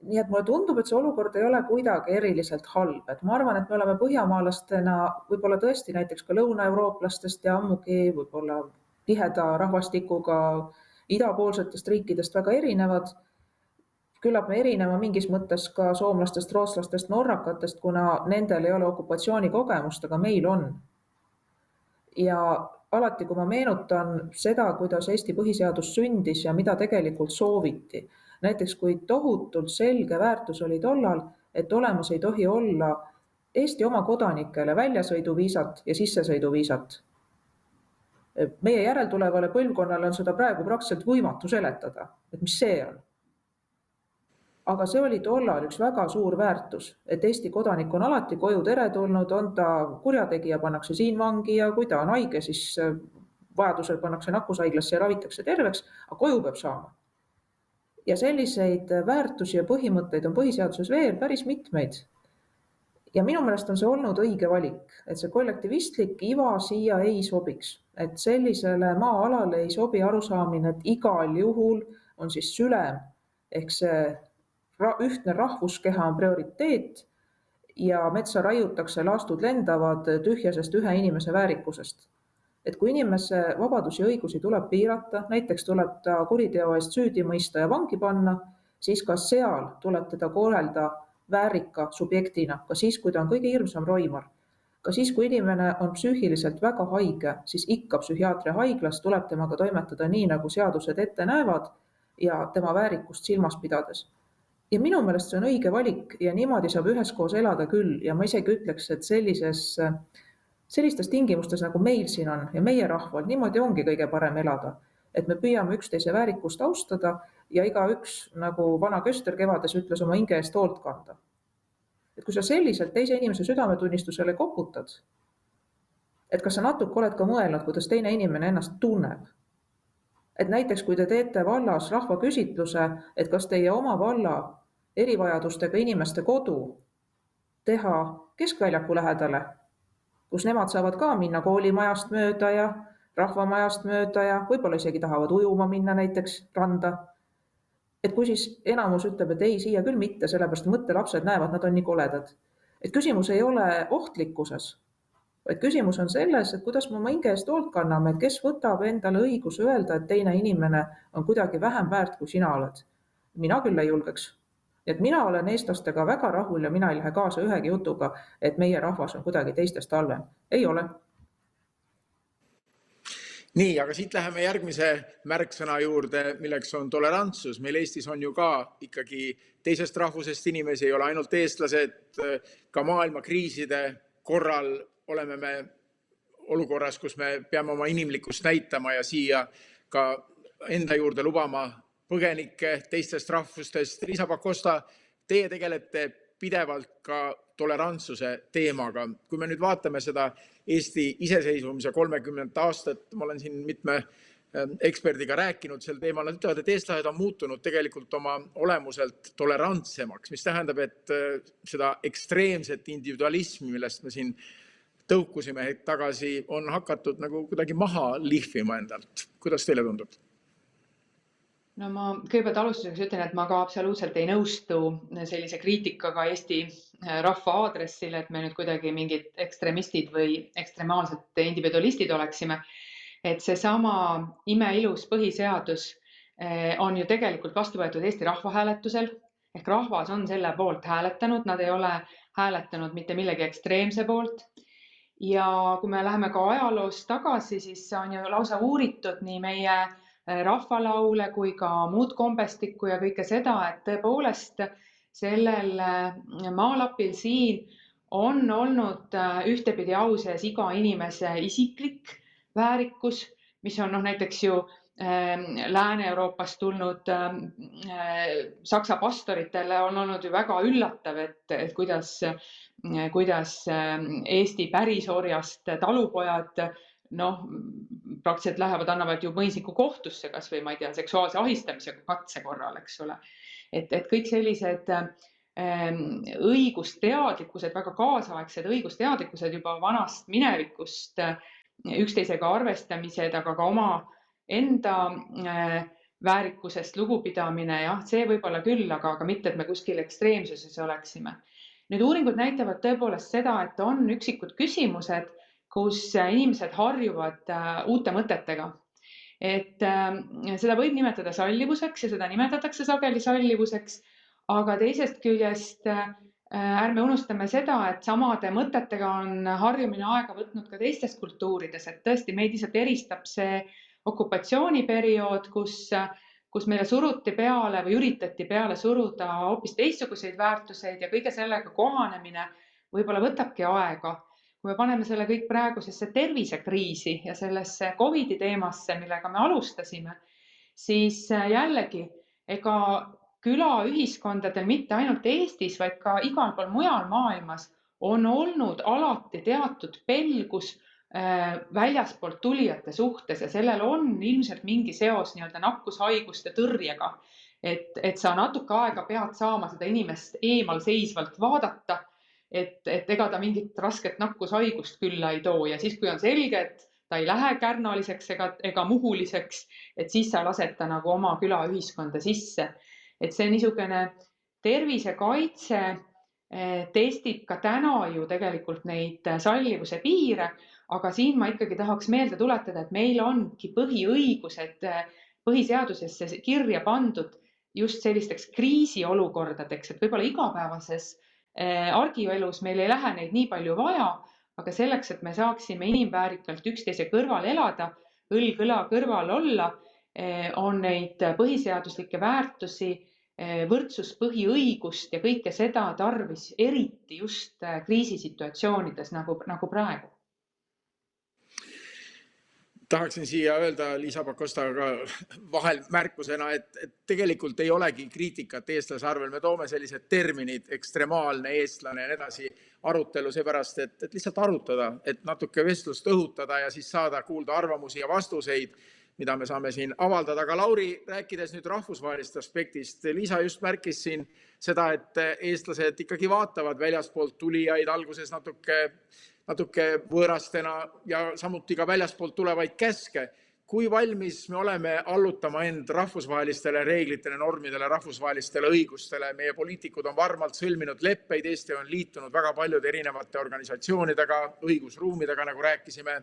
Nii et mulle tundub, et see olukord ei ole kuidagi eriliselt halb. Et ma arvan, et me oleme põhjamaalastena võib-olla tõesti näiteks ka lõunaeurooplastest ja ammugi võib-olla tiheda rahvastikuga idapoolsetest riikidest väga erinevad. Küllap me erinema mingis mõttes ka soomlastest, rootslastest, norrakatest, kuna nendel ei ole okupatsioonikogemust, aga meil on. Ja alati, kui ma meenutan seda, kuidas Eesti põhiseadus sündis ja mida tegelikult sooviti, näiteks kui tohutult selge väärtus oli tollal, et olemas ei tohi olla Eesti oma kodanikele väljasõiduviisat ja sissesõiduviisat. Meie järeltulevale põlvkonnale on seda praegu praktiliselt võimatu seletada, et mis see on. Aga see oli tollal üks väga suur väärtus, et Eesti kodanik on alati koju teretulnud, on ta kurjategija, pannakse siin vangi ja kui ta on haige, siis vajadusel pannakse nakkushaiglasse ja ravitakse terveks, aga koju peab saama. Ja selliseid väärtusi ja põhimõtteid on põhiseaduses veel päris mitmeid. Ja minu meelest on see olnud õige valik, et see kollektivistlik iva siia ei sobiks. Et sellisele maa-alale ei sobi arusaamine, et igal juhul on siis sülem ehk see ühtne rahvuskeha on prioriteet ja metsa raiutakse, laastud lendavad tühjasest ühe inimese väärikusest. Et kui inimese vabadusi ja õigusi tuleb piirata, näiteks tuleb ta kuriteo eest süüdi mõista ja vangi panna, siis ka seal tuleb teda kohelda väärika subjektina, ka siis, kui ta on kõige hirmsam roimar. Ka siis, kui inimene on psüühiliselt väga haige, siis ikka psühhiaatria haiglas tuleb temaga toimetada nii, nagu seadused ette näevad ja tema väärikust silmas pidades. Ja minu meelest see on õige valik ja niimoodi saab üheskoos elada küll ja ma isegi ütleks, et sellistes tingimustes, nagu meil siin on ja meie rahval, niimoodi ongi kõige parem elada. Et me püüame üksteise väärikust austada ja igaüks, nagu vana Köster kevades ütles, oma hinge eest hoolt kanda. Et kui sa selliselt teise inimese südametunnistusele koputad, et kas sa natuke oled ka mõelnud, kuidas teine inimene ennast tunneb. Et näiteks, kui te teete vallas rahvaküsitluse, et kas teie oma valla erivajadustega inimeste kodu teha keskväljaku lähedale, kus nemad saavad ka minna koolimajast mööda ja rahvamajast mööda ja võib-olla isegi tahavad ujuma minna näiteks randa. Et kui siis enamus ütleb, et ei, siia küll mitte, sellepärast mõttelapsed näevad, nad on nii koledad. Et küsimus ei ole ohtlikkuses, vaid küsimus on selles, et kuidas me oma hinge eest hoolt kanname, et kes võtab endale õiguse öelda, et teine inimene on kuidagi vähem väärt, kui sina oled. Mina küll ei julgeks. Et mina olen eestlastega väga rahul ja mina ei lähe kaasa ühegi jutuga, et meie rahvas on kuidagi teistest halvem. Ei ole. Nii, aga siit läheme järgmise märksõna juurde, milleks on tolerantsus. Meil Eestis on ju ka ikkagi teisest rahvusest inimesi, ei ole ainult eestlased, ka maailma kriiside korral oleme me olukorras, kus me peame oma inimlikkust näitama ja siia ka enda juurde lubama põgenikke teistest rahvustest. Liisa Pakosta, teie tegelete pidevalt ka tolerantsuse teemaga. Kui me nüüd vaatame seda Eesti iseseisvumise 30 aastat, ma olen siin mitme eksperdiga rääkinud sel teemal, nad ütlevad, et eestlased on muutunud tegelikult oma olemuselt tolerantsemaks, mis tähendab, et seda ekstreemset individualismi, millest me siin tõukusime hetk tagasi, on hakatud nagu kuidagi maha lihvima endalt. Kuidas teile tundub? No ma kõigepealt alustuseks ütlen, et ma ka absoluutselt ei nõustu sellise kriitikaga Eesti rahva aadressil, et me nüüd kuidagi mingid ekstremistid või ekstremaalsed individualistid oleksime. Et see sama imeilus põhiseadus on ju tegelikult vastu võetud Eesti rahvahääletusel, ehk rahvas on selle poolt hääletanud, nad ei ole hääletanud mitte millegi ekstreemse poolt. Ja kui me läheme ka ajaloos tagasi, siis on ju lausa uuritud nii meie rahvalaule kui ka muud kombestikku ja kõike seda, et tõepoolest sellel maalapil siin on olnud ühtepidi au sees iga inimese isiklik väärikus, mis on näiteks ju Lääne-Euroopast tulnud saksa pastoritele on olnud ju väga üllatav, et kuidas Eesti pärisorjast talupojad praktiliselt lähevad, annavad ju mõisniku kohtusse kas või, ma ei tea, seksuaalse ahistamisega katse korral, eks ole. Et kõik sellised õigusteadlikkused, väga kaasaegsed õigusteadlikkused juba vanast minevikust, üksteisega arvestamised, aga ka oma enda väärikusest lugupidamine, jah, see võib-olla küll, aga mitte, et me kuskil ekstreemsuses oleksime. Nüüd uuringud näitavad tõepoolest seda, et on üksikud küsimused, kus inimesed harjuvad uute mõtetega. Et seda võib nimetada sallivuseks ja seda nimetatakse sageli sallivuseks, aga teisest küljest ärme unustame seda, et samade mõtetega on harjumine aega võtnud ka teistes kultuurides, et tõesti meid lihtsalt eristab see okupatsiooniperiood, kus meile suruti peale või üritati peale suruda hoopis teistsuguseid väärtuseid ja kõige sellega kohanemine võib-olla võtabki aega. Kui me paneme selle kõik praegusesse tervisekriisi ja sellesse COVID-i teemasse, millega me alustasime, siis jällegi, ega külaühiskondadel mitte ainult Eestis, vaid ka igal pool mujal maailmas on olnud alati teatud pelgus väljaspoolt tulijate suhtes ja sellel on ilmselt mingi seos nii-öelda nakkushaiguste tõrjega, et sa natuke aega pead saama seda inimest eemal seisvalt vaadata, et ega ta mingit rasket nakkushaigust külla ei too ja siis, kui on selge, et ta ei lähe kärnaliseks ega muhuliseks, et siis sa lased ta nagu oma külaühiskonda sisse. Et see niisugune tervisekaitse testib ka täna ju tegelikult neid sallivuse piire, aga siin ma ikkagi tahaks meelde tuletada, et meil ongi põhiõigused põhiseadusesse kirja pandud just sellisteks kriisiolukordadeks, et võib-olla igapäevases argielus meil ei lähe neid nii palju vaja, aga selleks, et me saaksime inimväärikalt üksteise kõrval elada, õlg õla kõrval olla, on neid põhiseaduslikke väärtusi, võrdsuspõhiõigust ja kõike seda tarvis eriti just kriisisituatsioonides nagu praegu. Tahaksin siia öelda Liisa Pakostaga vahel märkusena, et tegelikult ei olegi kriitikat eestlase arvel. Me toome sellised terminid, ekstremaalne eestlane ja nii edasi arutelu seepärast, et lihtsalt arutada, et natuke vestlust õhutada ja siis saada kuulda arvamusi ja vastuseid, mida me saame siin avaldada. Aga Lauri, rääkides nüüd rahvusvahelist aspektist, Liisa just märkis siin seda, et eestlased ikkagi vaatavad väljaspoolt tulijaid alguses natuke võõrastena ja samuti ka väljaspoolt tulevaid käske. Kui valmis me oleme allutama end rahvusvahelistele reeglitele, normidele, rahvusvahelistele õigustele? Meie poliitikud on varmalt sõlminud leppeid, Eesti on liitunud väga paljude erinevate organisatsioonidega, õigusruumidega, nagu rääkisime.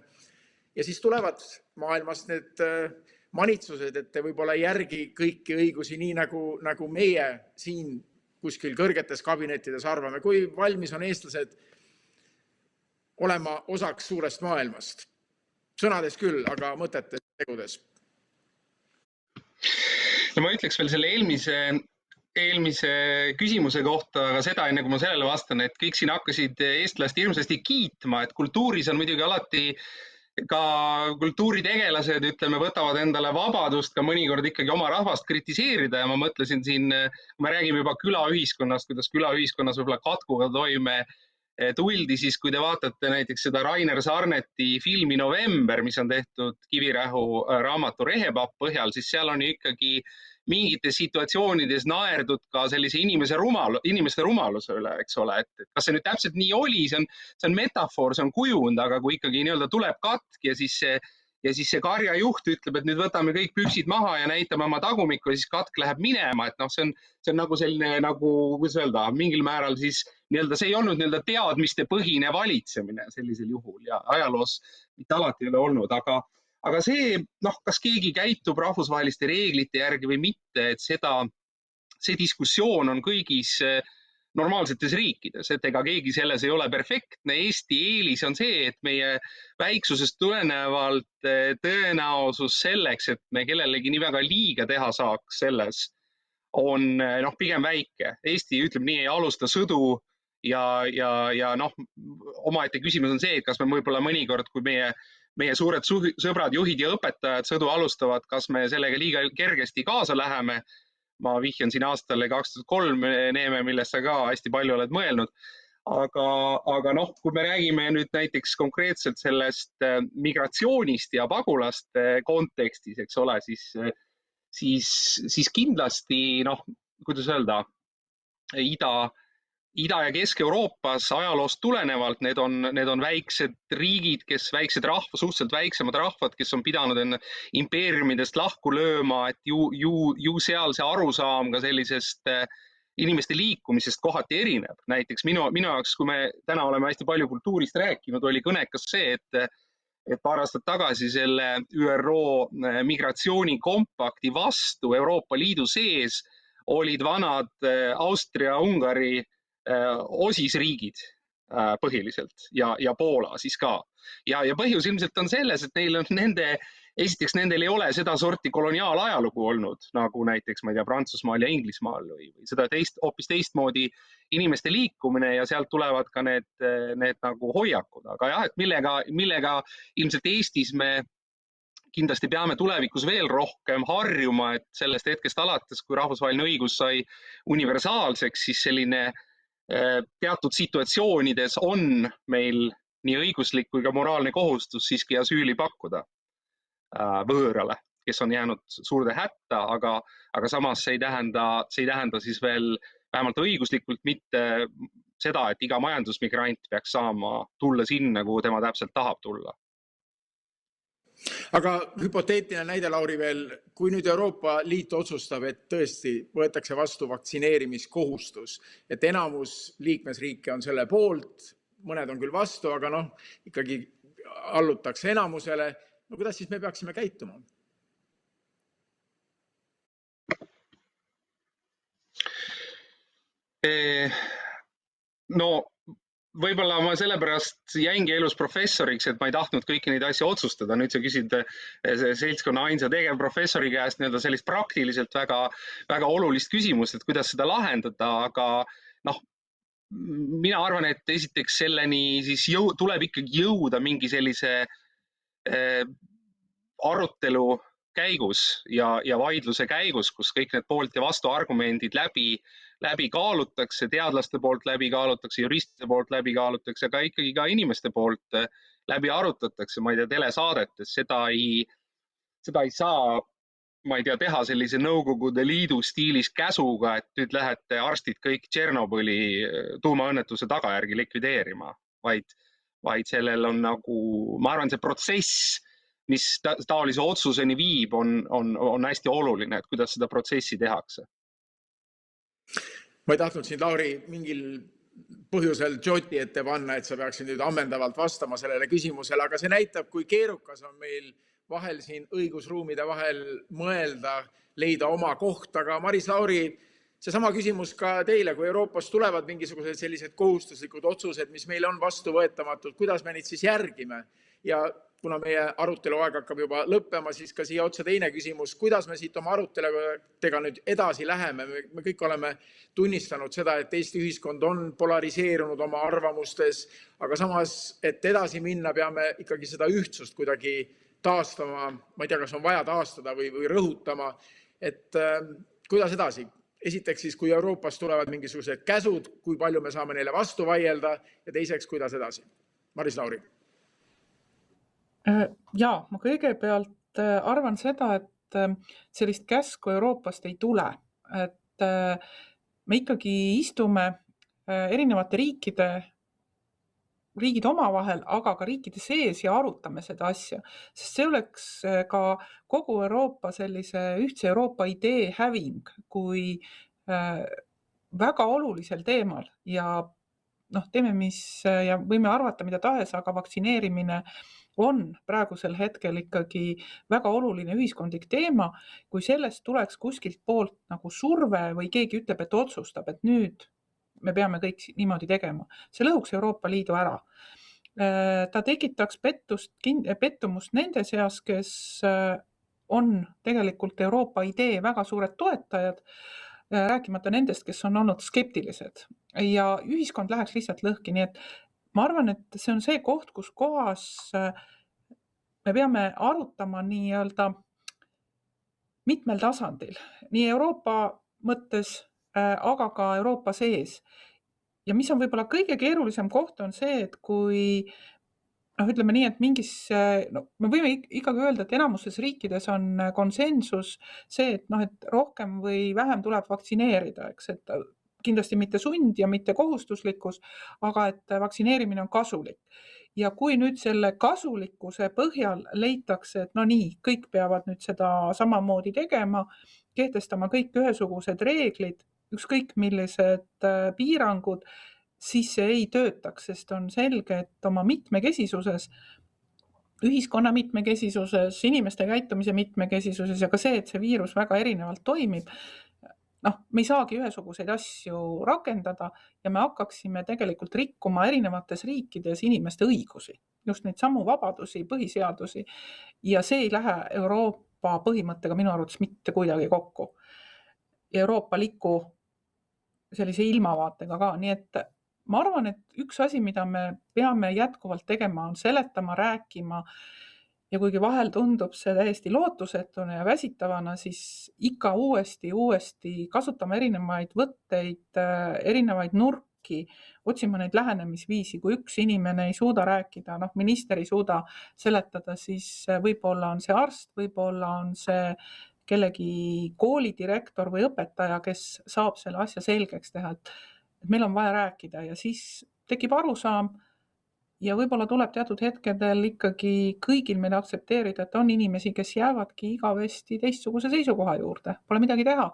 Ja siis tulevad maailmast need manitsused, et te võib-olla järgi kõiki õigusi nii, nagu meie siin kuskil kõrgetes kabinettides arvame. Kui valmis on eestlased olema osaks suurest maailmast? Sõnades küll, aga mõtetes, tegudes. No ma ütleks veel selle eelmise küsimuse kohta aga seda, enne kui ma sellele vastan, et kõik siin hakkasid eestlast hirmsasti kiitma, et kultuuris on muidugi alati ka kultuuritegelased, ütleme, võtavad endale vabadust ka mõnikord ikkagi oma rahvast kritiseerida ja ma mõtlesin siin, kui me räägime juba külaühiskonnast, kuidas külaühiskonnas võib-olla katkuga toime tuldi, siis kui te vaatate näiteks seda Rainer Sarneti filmi November, mis on tehtud Kivirähu raamatu Rehepapp põhjal, siis seal on ikkagi mingites situatsioonides naerdud ka sellise inimeste rumaluse üle, eks ole, et kas see nüüd täpselt nii oli, see on metafoor, see on kujund, aga kui ikkagi nii-öelda tuleb katk ja siis see karjajuht ütleb, et nüüd võtame kõik püksid maha ja näitame oma tagumikku ja siis katk läheb minema, et see on nagu selline, kuidas öelda, mingil määral siis nii-öelda see ei olnud nii-öelda teadmiste põhine valitsemine sellisel juhul ja ajaloos mitte alati ei ole olnud, aga see, kas keegi käitub rahvusvaheliste reeglite järgi või mitte, et see diskussioon on kõigis normaalsetes riikides, et ega keegi selles ei ole perfektne. Eesti eelis on see, et meie väiksusest tulenevalt tõenäosus selleks, et me kellelegi nii väga liiga teha saaks selles, on pigem väike. Eesti, ütleb nii, ei alusta sõdu ja omaette küsimus on see, et kas me võib-olla mõnikord, kui meie meie suured sõbrad, juhid ja õpetajad sõdu alustavad, kas me sellega liiga kergesti kaasa läheme. Ma vihjan siin aastale 2003 Neeme, millest sa ka hästi palju oled mõelnud. Aga noh, kui me räägime nüüd näiteks konkreetselt sellest migratsioonist ja pagulaste kontekstis, eks ole, siis kindlasti, noh, kuidas öelda, Ida- ja Kesk-Euroopas ajaloost tulenevalt need on väiksed riigid, väiksed rahvad, suhteliselt väiksemad rahvad, kes on pidanud enne impeeriumidest lahku lööma, et ju seal see arusaam ka sellisest inimeste liikumisest kohati erineb. Näiteks minu jaoks, kui me täna oleme hästi palju kultuurist rääkinud, oli kõnekas see, et paar aastat tagasi selle ÜRO migratsioonikompakti vastu Euroopa Liidu sees olid vanad Austria-Ungari osisriigid põhiliselt ja Poola siis ka. Ja põhjus ilmselt on selles, et esiteks nendel ei ole seda sorti koloniaalajalugu olnud, nagu näiteks, ma ei tea, Prantsusmaal ja Inglismaal või seda hoopis teistmoodi inimeste liikumine ja sealt tulevad ka need nagu hoiakud. Aga jah, et millega ilmselt Eestis me kindlasti peame tulevikus veel rohkem harjuma, et sellest hetkest alates, kui rahvusvaheline õigus sai universaalseks, siis selline teatud situatsioonides on meil nii õiguslik kui ka moraalne kohustus siiski asüüli pakkuda võõrale, kes on jäänud suurde hätta, aga samas see ei tähenda siis veel vähemalt õiguslikult mitte seda, et iga majandusmigrant peaks saama tulla sinna, kuhu tema täpselt tahab tulla. Aga hüpoteetiline näide, Lauri, veel, kui nüüd Euroopa Liit otsustab, et tõesti võetakse vastu vaktsineerimiskohustus, et enamus liikmesriike on selle poolt, mõned on küll vastu, aga noh, ikkagi allutakse enamusele. No kuidas siis me peaksime käituma? No võib-olla ma sellepärast jäingi elus professoriks, et ma ei tahtnud kõiki neid asju otsustada. Nüüd sa küsid seltskonna ainsa tegevprofessori käest sellist praktiliselt väga olulist küsimust, et kuidas seda lahendada, aga noh, mina arvan, et esiteks selleni siis tuleb ikkagi jõuda mingi sellise arutelu käigus ja vaidluse käigus, kus kõik need poolt ja vastu argumendid läbi kaalutakse, teadlaste poolt läbi kaalutakse, juristide poolt läbi kaalutakse, aga ikkagi ka inimeste poolt läbi arutatakse, ma ei tea, telesaadetes. Seda ei saa, ma ei tea, teha sellise Nõukogude Liidu stiilis käsuga, et nüüd lähete arstid kõik Tšernobõli tuumaõnnetuse tagajärgi likvideerima, vaid sellel on nagu, ma arvan, see protsess, mis taolise otsuseni viib, on hästi oluline, et kuidas seda protsessi tehakse. Ma ei tahtnud siin, Lauri, mingil põhjusel Joti ette panna, et sa peaksid nüüd ammendavalt vastama sellele küsimusele, aga see näitab, kui keerukas on meil vahel siin õigusruumide vahel mõelda, leida oma koht. Aga Maris, Lauri, seesama küsimus ka teile, kui Euroopas tulevad mingisugused sellised kohustuslikud otsused, mis meil on vastuvõetamatud, kuidas me neid siis järgime? Ja kuna meie arutelu aeg hakkab juba lõppema, siis ka siia otsa teine küsimus, kuidas me siit oma aruteludega nüüd edasi läheme? Me kõik oleme tunnistanud seda, et Eesti ühiskond on polariseerunud oma arvamustes, aga samas, et edasi minna, peame ikkagi seda ühtsust kuidagi taastama. Ma ei tea, kas on vaja taastada või rõhutama, et kuidas edasi? Esiteks siis, kui Euroopas tulevad mingisugused käsud, kui palju me saame neile vastu vaielda ja teiseks, kuidas edasi? Maris, Lauri. Ja, ma kõigepealt arvan seda, et sellist käsku Euroopast ei tule. Et me ikkagi istume erinevate riigid omavahel, aga ka riikide sees ja arutame seda asja. Sest see oleks ka kogu Euroopa sellise ühtse Euroopa idee häving, kui väga olulisel teemal ja teeme ja võime arvata mida tahes, aga vaktsineerimine on praegusel hetkel ikkagi väga oluline ühiskondlik teema, kui sellest tuleks kuskilt poolt nagu surve või keegi ütleb, et otsustab, et nüüd me peame kõik niimoodi tegema. See lõhuks Euroopa Liidu ära. Ta tekitaks pettumust nende seas, kes on tegelikult Euroopa idee väga suured toetajad, rääkimata nendest, kes on olnud skeptilised. Ja ühiskond läheks lihtsalt lõhki, nii et ma arvan, et see on see koht, kus kohas me peame arutama nii-öelda mitmel tasandil, nii Euroopa mõttes, aga ka Euroopa sees. Ja mis on võib-olla kõige keerulisem koht on see, et kui ütleme nii, et me võime ikkagi öelda, et enamuses riikides on konsensus see, et rohkem või vähem tuleb vaktsineerida, eks, et kindlasti mitte sund ja mitte kohustuslikkus, aga et vaktsineerimine on kasulik. Ja kui nüüd selle kasulikkuse põhjal leitakse, et no nii, kõik peavad nüüd seda samamoodi tegema, kehtestama kõik ühesugused reeglid, ükskõik millised piirangud, siis see ei töötaks, sest on selge, et oma mitmekesisuses, ühiskonna mitmekesisuses, inimeste käitumise mitmekesisuses ja ka see, et see viirus väga erinevalt toimib, me ei saagi ühesuguseid asju rakendada ja me hakkaksime tegelikult rikkuma erinevates riikides inimeste õigusi, just neid samu vabadusi, põhiseadusi, ja see ei lähe Euroopa põhimõttega minu arvates mitte kuidagi kokku. Euroopaliku sellise ilmavaatega ka, nii et ma arvan, et üks asi, mida me peame jätkuvalt tegema, on seletama, rääkima ja kuigi vahel tundub see täiesti lootusetuna ja väsitavana, siis ikka uuesti kasutama erinevaid võtteid, erinevaid nurki, otsima neid lähenemisviisi. Kui üks inimene ei suuda rääkida, minister ei suuda seletada, siis võib-olla on see arst, võib-olla on see kellegi koolidirektor või õpetaja, kes saab selle asja selgeks teha, et meil on vaja rääkida ja siis tekib arusaam ja võib-olla tuleb teatud hetkedel ikkagi kõigil meil aktsepteerida, et on inimesi, kes jäävadki igavesti teistsuguse seisukoha juurde, pole midagi teha.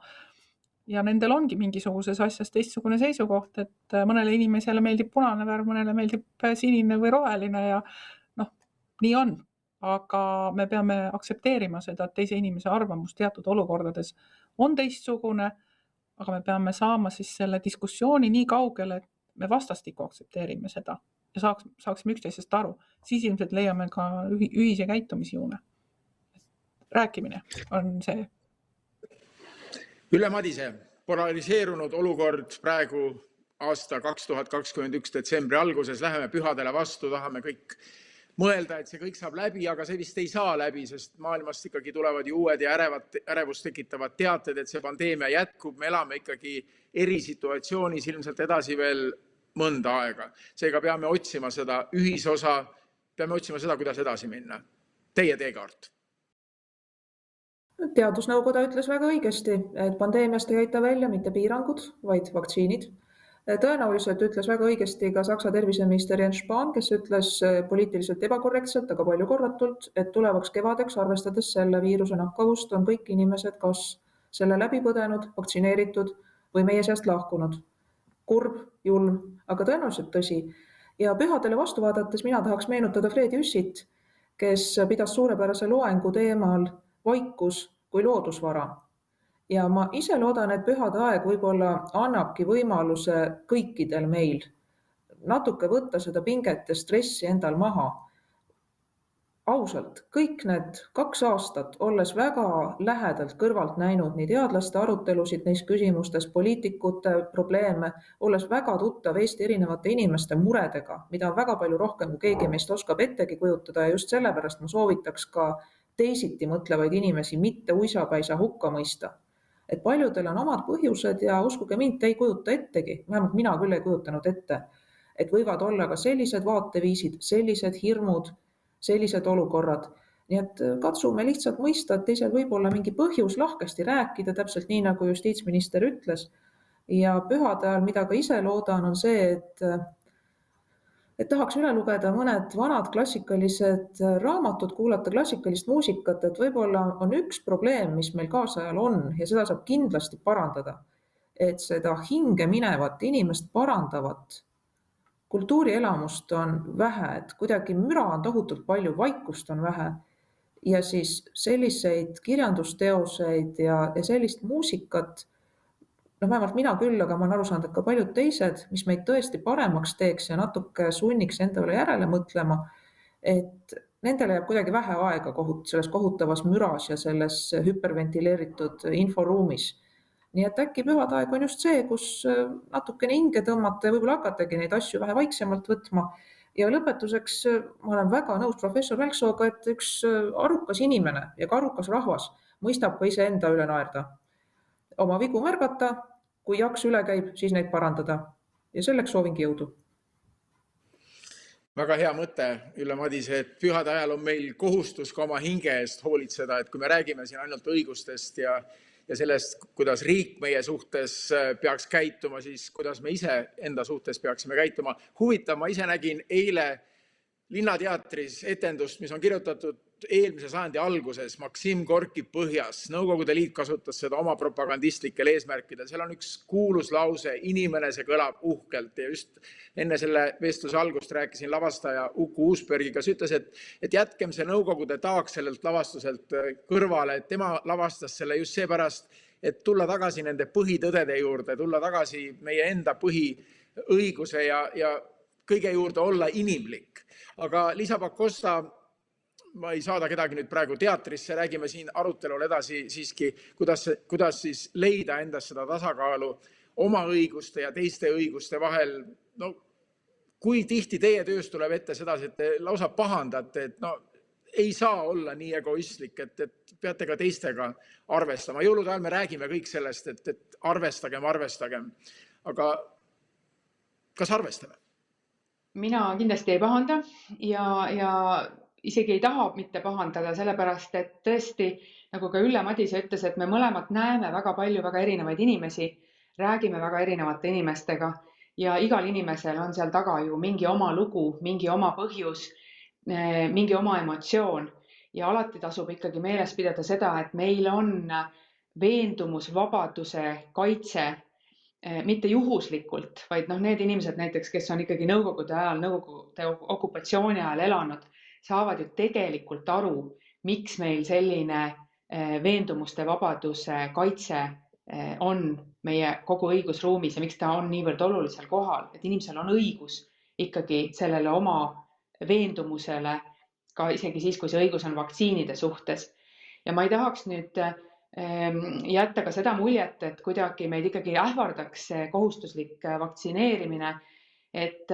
Ja nendel ongi mingisuguses asjas teistsugune seisukoht, et mõnele inimesele meeldib punane värv, mõnele meeldib sinine või roheline ja nii on. Aga me peame aktsepteerima seda, et teise inimese arvamus teatud olukordades on teistsugune, aga me peame saama siis selle diskussiooni nii kaugele, et me vastastikku aktsepteerime seda ja saaksime üksteisest aru. Siis ilmselt leiame ka ühise käitumisjuune. Rääkimine on see. Ülle Madise, polariseerunud olukord praegu aasta 2021 detsembri alguses, läheme pühadele vastu, tahame kõik mõelda, et see kõik saab läbi, aga see vist ei saa läbi, sest maailmast ikkagi tulevad ju uued ja ärevust tekitavad teated, et see pandeemia jätkub, me elame ikkagi erisituatsioonis ilmselt edasi veel mõnda aega. Seega peame otsima seda ühisosa, peame otsima seda, kuidas edasi minna. Teie teekaart. Teadusnõukoda ütles väga õigesti, et pandeemiast ei aita välja mitte piirangud, vaid vaktsiinid. Tõenäoliselt ütles väga õigesti ka Saksa terviseminister Jens Spahn, kes ütles poliitiliselt ebakorrektselt, aga palju korratult, et tulevaks kevadeks, arvestades selle viiruse nakkavust, on kõik inimesed kas selle läbi põdenud, vaktsineeritud või meie seast lahkunud. Kurb, julm, aga tõenäoliselt tõsi. Ja pühadele vastu vaadates mina tahaks meenutada Fred Jüssit, kes pidas suurepärase loengu teemal vaikus kui loodusvara. Ja ma ise loodan, et pühade aeg võib-olla annabki võimaluse kõikidel meil natuke võtta seda pinget ja stressi endal maha. Ausalt, kõik need 2 aastat, olles väga lähedalt kõrvalt näinud nii teadlaste arutelusid neis küsimustes, poliitikute probleeme, olles väga tuttav Eesti erinevate inimeste muredega, mida on väga palju rohkem, kui keegi meist oskab ettegi kujutada ja just sellepärast ma soovitaks ka teisiti mõtlevaid inimesi mitte uisapäisa hukka mõista. Et paljudel on omad põhjused ja uskuge mind, ei kujuta ettegi, vähemalt mina küll ei kujutanud ette, et võivad olla ka sellised vaateviisid, sellised hirmud, sellised olukorrad. Nii et katsume lihtsalt mõista, et teisel võib olla mingi põhjus lahkesti rääkida, täpselt nii nagu justiitsminister ütles. Ja pühade ajal, mida ka ise loodan, on see, et tahaks üle lugeda mõned vanad klassikalised raamatud, kuulata klassikalist muusikat, et võib-olla on üks probleem, mis meil kaasajal on ja seda saab kindlasti parandada, et seda hinge minevat inimest parandavat kultuurielamust on vähe, et kuidagi müra on tohutult palju, vaikust on vähe ja siis selliseid kirjandusteoseid ja sellist muusikat, vähemalt mina küll, aga ma olen aru saanud, et ka paljud teised, mis meid tõesti paremaks teeks ja natuke sunniks endale järele mõtlema, et nendele jääb kuidagi vähe aega selles kohutavas müras ja selles hüperventileeritud inforuumis. Nii et äkki pühade aeg on just see, kus natukene hinge tõmmata ja võib-olla hakatagi neid asju vähe vaiksemalt võtma, Ja lõpetuseks ma olen väga nõus professor Välksooga, et üks arukas inimene ja ka arukas rahvas mõistab ka iseenda üle naerda. Oma vigu märgata, kui jaks üle käib, siis neid parandada. Ja selleks soovingi jõudu. Väga hea mõte, Ülle Madise, et pühade ajal on meil kohustus ka oma hinge eest hoolitseda, et kui me räägime siin ainult õigustest ja sellest, kuidas riik meie suhtes peaks käituma, siis kuidas me ise enda suhtes peaksime käituma. Huvitav, ma ise nägin eile Linnateatris etendust, mis on kirjutatud eelmise sajandi alguses, Maksim Gorki Põhjas. Nõukogude Liit kasutas seda oma propagandistlikel eesmärkidel. Seal on üks kuulus lause, inimene, see kõlab uhkelt. Ja just enne selle vestluse algust rääkisin lavastaja Uku Uusbergiga, kes ütles, et jätkem see Nõukogude taak sellelt lavastuselt kõrvale, et tema lavastas selle just seepärast, et tulla tagasi nende põhitõdede juurde, tulla tagasi meie enda põhiõiguse ja kõige juurde olla inimlik. Aga Liisa Pakosta, ma ei saada kedagi nüüd praegu teatrisse, räägime siin arutelul edasi siiski, kuidas siis leida endas seda tasakaalu oma õiguste ja teiste õiguste vahel. No, kui tihti teie töös tuleb ette sedasi, et te lausa pahandate, et no, ei saa olla nii egoistlik, et peate ka teistega arvestama. Jõulude ajal me räägime kõik sellest, et arvestagem. Aga kas arvestame? Mina kindlasti ei pahanda ja isegi ei taha mitte pahandada, sellepärast et tõesti, nagu ka Ülle Madise ütles, et me mõlemad näeme väga palju väga erinevaid inimesi, räägime väga erinevate inimestega ja igal inimesel on seal taga ju mingi oma lugu, mingi oma põhjus, mingi oma emotsioon ja alati tasub ikkagi meeles pidada seda, et meil on veendumusvabaduse kaitse mitte juhuslikult, vaid need inimesed näiteks, kes on ikkagi Nõukogude ajal, Nõukogude okupatsiooni ajal elanud, saavad ju tegelikult aru, miks meil selline veendumuste vabaduse kaitse on meie kogu õigusruumis ja miks ta on niivõrd olulisel kohal, et inimesel on õigus ikkagi sellele oma veendumusele, ka isegi siis, kui see õigus on vaktsiinide suhtes. Ja ma ei tahaks nüüd jätta ka seda muljet, et kuidagi meid ikkagi ähvardaks kohustuslik vaktsineerimine, et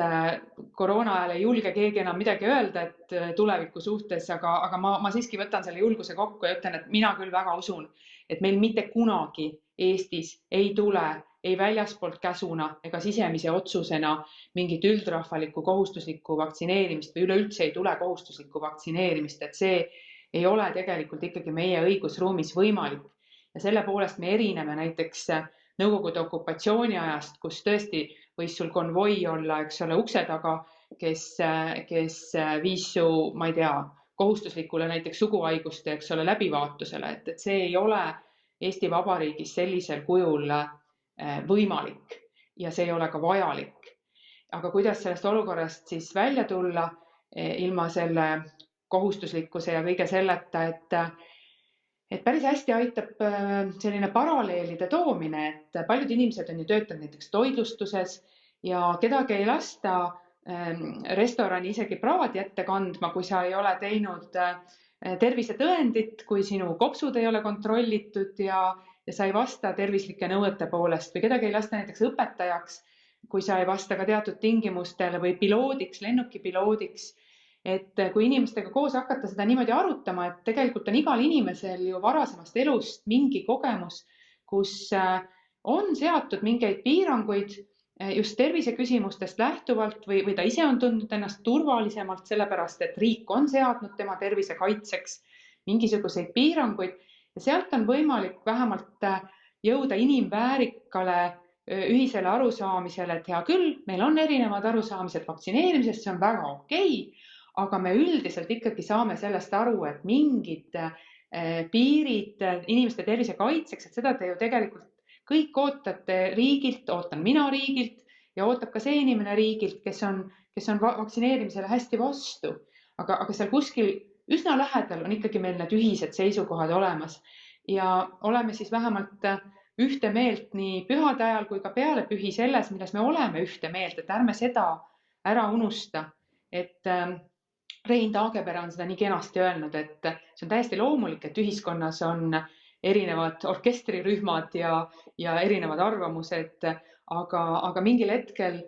koroona ajal ei julge keegi enam midagi öelda, et tuleviku suhtes, aga ma siiski võtan selle julguse kokku ja ütlen, et mina küll väga usun, et meil mitte kunagi Eestis ei tule ei väljaspoolt käsuna ega sisemise otsusena mingit üldrahvalikku kohustuslikku vaktsineerimist või üleüldse ei tule kohustuslikku vaktsineerimist, et see ei ole tegelikult ikkagi meie õigusruumis võimalik. Ja selle poolest me erineme näiteks Nõukogude okupatsiooni ajast, kus tõesti võis sul konvoi olla, eks ole, ukse taga, kes viis su, ma ei tea, kohustuslikule näiteks suguhaiguste, eks ole, läbivaatusele, et see ei ole Eesti Vabariigis sellisel kujul võimalik ja see ei ole ka vajalik. Aga kuidas sellest olukorrast siis välja tulla ilma selle kohustuslikkuse ja kõige selleta, et päris hästi aitab selline paralleelide toomine, et paljud inimesed on ju töötanud näiteks toitlustuses ja kedagi ei lasta restorani isegi praadi ette kandma, kui sa ei ole teinud tervisetõendit, kui sinu kopsud ei ole kontrollitud ja sa ei vasta tervislike nõuete poolest või kedagi ei lasta näiteks õpetajaks, kui sa ei vasta ka teatud tingimustele või piloodiks, lennukipiloodiks. Et kui inimestega koos hakata seda niimoodi arutama, et tegelikult on igal inimesel ju varasemast elust mingi kogemus, kus on seatud mingeid piiranguid just terviseküsimustest lähtuvalt või ta ise on tundnud ennast turvalisemalt, sellepärast et riik on seadnud tema tervise kaitseks mingisuguseid piiranguid ja sealt on võimalik vähemalt jõuda inimväärikale ühisele arusaamisele, et hea küll, meil on erinevad arusaamised vaktsineerimisest, see on väga okei, aga me üldiselt ikkagi saame sellest aru, et mingid piirid inimeste tervise kaitseks, et seda te ju tegelikult kõik ootate riigilt, ootan mina riigilt ja ootab ka see inimene riigilt, kes on vaktsineerimisele hästi vastu. Aga seal kuskil üsna lähedal on ikkagi meil need ühised seisukohad olemas ja oleme siis vähemalt ühte meelt nii pühade ajal kui ka peale pühi selles, milles me oleme ühte meelt, et ärme seda ära unusta, et Rein Taagepera on seda nii kenasti öelnud, et see on täiesti loomulik, et ühiskonnas on erinevad orkestrirühmad ja erinevad arvamused, aga mingil hetkel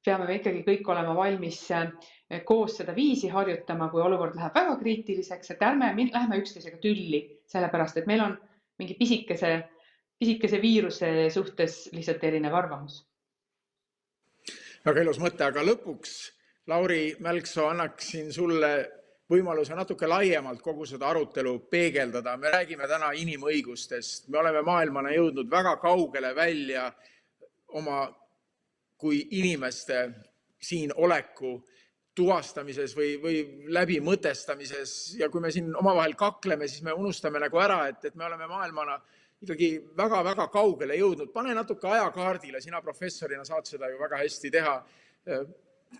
peame me ikkagi kõik olema valmis koos seda viisi harjutama, kui olukord läheb väga kriitiliseks, et ärme lähme üksteisega tülli, sellepärast et meil on mingi pisikese viiruse suhtes lihtsalt erinev arvamus. Väga ilus mõte, aga lõpuks, Lauri Mälksoo, annaksin sulle võimaluse natuke laiemalt kogu seda arutelu peegeldada. Me räägime täna inimõigustest. Me oleme maailmana jõudnud väga kaugele välja oma kui inimeste siin oleku tuvastamises või läbi mõtestamises. Ja kui me siin omavahel kakleme, siis me unustame nagu ära, et me oleme maailmana ikkagi väga-väga kaugele jõudnud. Pane natuke ajakaardile, sina professorina saad seda ju väga hästi teha.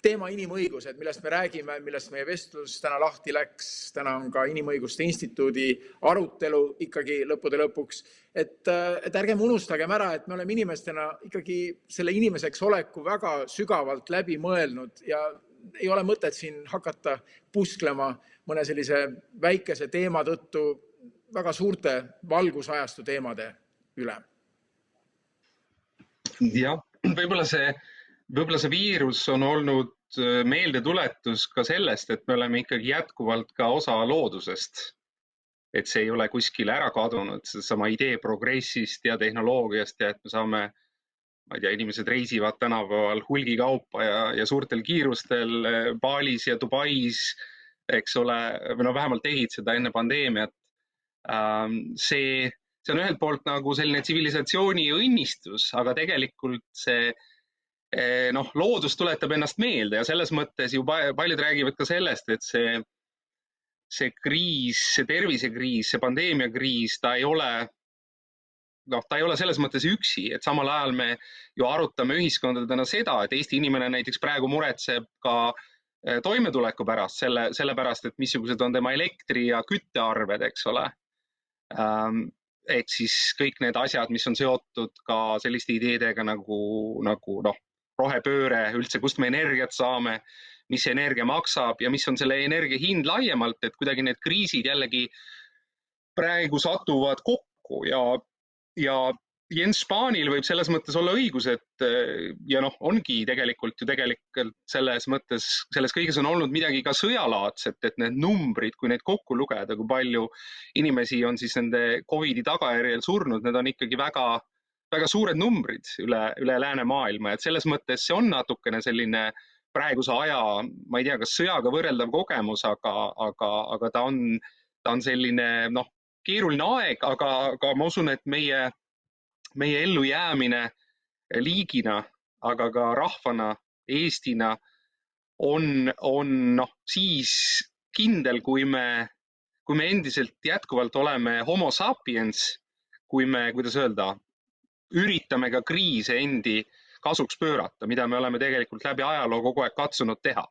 Teema inimõigused, millest me räägime, millest meie vestlus täna lahti läks. Täna on ka Inimõiguste Instituudi arutelu ikkagi lõppude lõpuks. Et ärgem unustagem ära, et me oleme inimestena ikkagi selle inimeseks oleku väga sügavalt läbi mõelnud ja ei ole mõtet siin hakata pusklema mõne sellise väikese teema tõttu väga suurte valgusajastu teemade üle. Jah, võib-olla see viirus on olnud meeldetuletus ka sellest, et me oleme ikkagi jätkuvalt ka osa loodusest. Et see ei ole kuskile ära kadunud, sama idee progressist ja tehnoloogiast ja et me saame, ma ei tea, inimesed reisivad tänapäeval hulgikaupa ja suurtel kiirustel Balis ja Dubais, eks ole, või vähemalt tegid seda enne pandeemiat. See on ühelt poolt nagu selline tsivilisatsiooni õnnistus, aga tegelikult see loodus tuletab ennast meelde ja selles mõttes ju paljud räägivad ka sellest, et see kriis, see tervisekriis, see pandeemiakriis, ta ei ole selles mõttes üksi, et samal ajal me ju arutame ühiskondadena seda, et Eesti inimene näiteks praegu muretseb ka toimetuleku pärast, sellepärast, et missugused on tema elektri- ja küttearved, eks ole. Et siis kõik need asjad, mis on seotud ka selliste ideedega nagu rohepööre, üldse kust me energiat saame, mis see energia maksab ja mis on selle energia hind laiemalt, et kuidagi need kriisid jällegi praegu satuvad kokku ja Jens Spaanil võib selles mõttes olla õigus, et ja ongi tegelikult selles mõttes, selles kõiges on olnud midagi ka sõjalaadset, et need numbrid, kui neid kokku lugeda, kui palju inimesi on siis nende COVID-i tagajärjel surnud, need on ikkagi väga, väga suured numbrid üle läänemaailma, et selles mõttes see on natukene selline praeguse aja, ma ei tea, kas sõjaga võrreldav kogemus, aga ta on selline keeruline aeg, aga ma usun, et meie ellujäämine liigina, aga ka rahvana, Eestina on siis kindel, kui me endiselt jätkuvalt oleme homo sapiens, kui me, kuidas öelda, üritame ka kriise endi kasuks pöörata, mida me oleme tegelikult läbi ajaloo kogu aeg katsunud teha.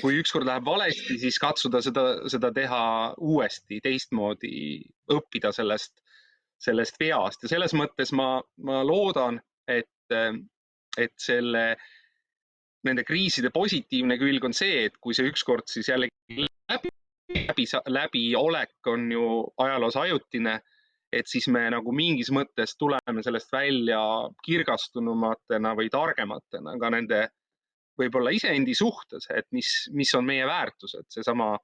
Kui ükskord läheb valesti, siis katsuda seda teha uuesti, teistmoodi, õppida sellest veast ja selles mõttes ma loodan, et nende kriiside positiivne külg on see, et kui see ükskord siis jällegi läbi olek on ju ajaloos ajutine, et siis me nagu mingis mõttes tuleme sellest välja kirgastunumatena või targematena ka nende võib-olla iseendi suhtes, et mis on meie väärtused, seesama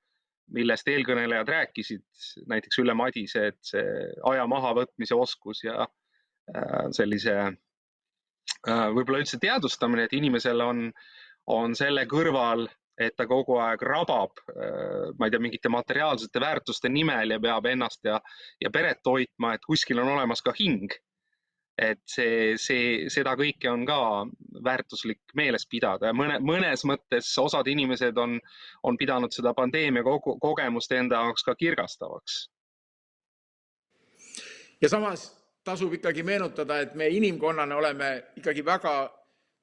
millest eelkõnelejad rääkisid, näiteks Ülle Madise, et see aja mahavõtmise oskus ja sellise võib-olla üldse teadvustamine, et inimesel on selle kõrval, et ta kogu aeg rabab, ma ei tea, mingite materiaalsete väärtuste nimel ja peab ennast ja peret hoidma, et kuskil on olemas ka hing. Et seda kõike on ka väärtuslik meeles pidada ja mõnes mõttes osad inimesed on pidanud seda pandeemia kogemust enda jaoks ka kirgastavaks. Ja samas tasub ikkagi meenutada, et me inimkonnana oleme ikkagi väga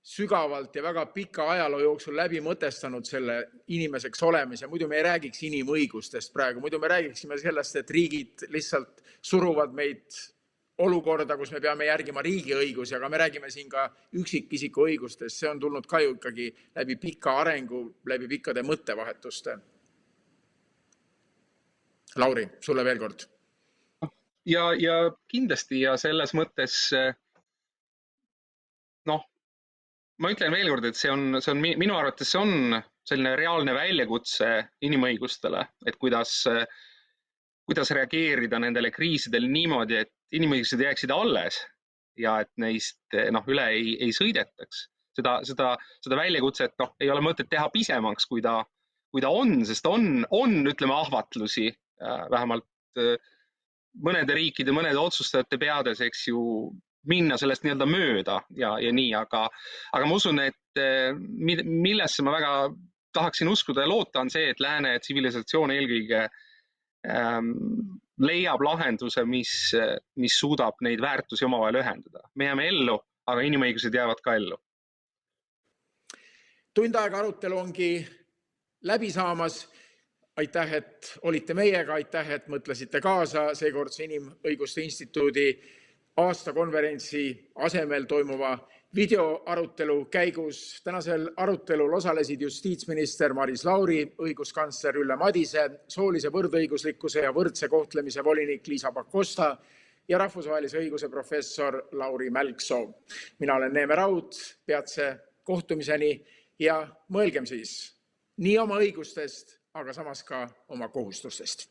sügavalt ja väga pika ajaloo jooksul läbi mõtestanud selle inimeseks olemise. Muidu me ei räägiks inimõigustest praegu, muidu me räägiksime sellest, et riigid lihtsalt suruvad meid olukorda, kus me peame järgima riigi õigusi, aga me räägime siin ka üksikisiku õigustest. See on tulnud ka ju ikkagi läbi pika arengu, läbi pikkade mõttevahetuste. Lauri, sulle veel kord. Ja kindlasti ja selles mõttes ma ütlen veel kord, et see on minu arvates see on selline reaalne väljakutse inimõigustele, et kuidas reageerida nendele kriisidele niimoodi, et inimõigused jääksid alles ja et neist üle ei sõidetaks. Seda väljakutset ei ole mõtet teha pisemaks, kui ta on, sest on, ütleme, ahvatlusi, vähemalt mõnede riikide, mõnede otsustajate peades, eks ju, minna sellest nii-öelda mööda ja nii, aga ma usun, et millesse ma väga tahaksin uskuda ja loota on see, et lääne tsivilisatsioon eelkõige leiab lahenduse, mis suudab neid väärtusi omavahel ühendada. Me jääme ellu, aga inimõigused jäävad ka ellu. Tund aega arutelu ongi läbi saamas. Aitäh, et olite meiega, aitäh, et mõtlesite kaasa seekordse Inimõiguste Instituudi aastakonverentsi asemel toimuva videoarutelu käigus. Tänasel arutelul osalesid justiitsminister Maris Lauri, õiguskantsler Ülle Madise, soolise võrdõiguslikkuse ja võrdse kohtlemise volinik Liisa Pakosta ja rahvusvahelise õiguse professor Lauri Mälksoo. Mina olen Neeme Raud, peatse kohtumiseni ja mõelgem siis nii oma õigustest, aga samas ka oma kohustustest.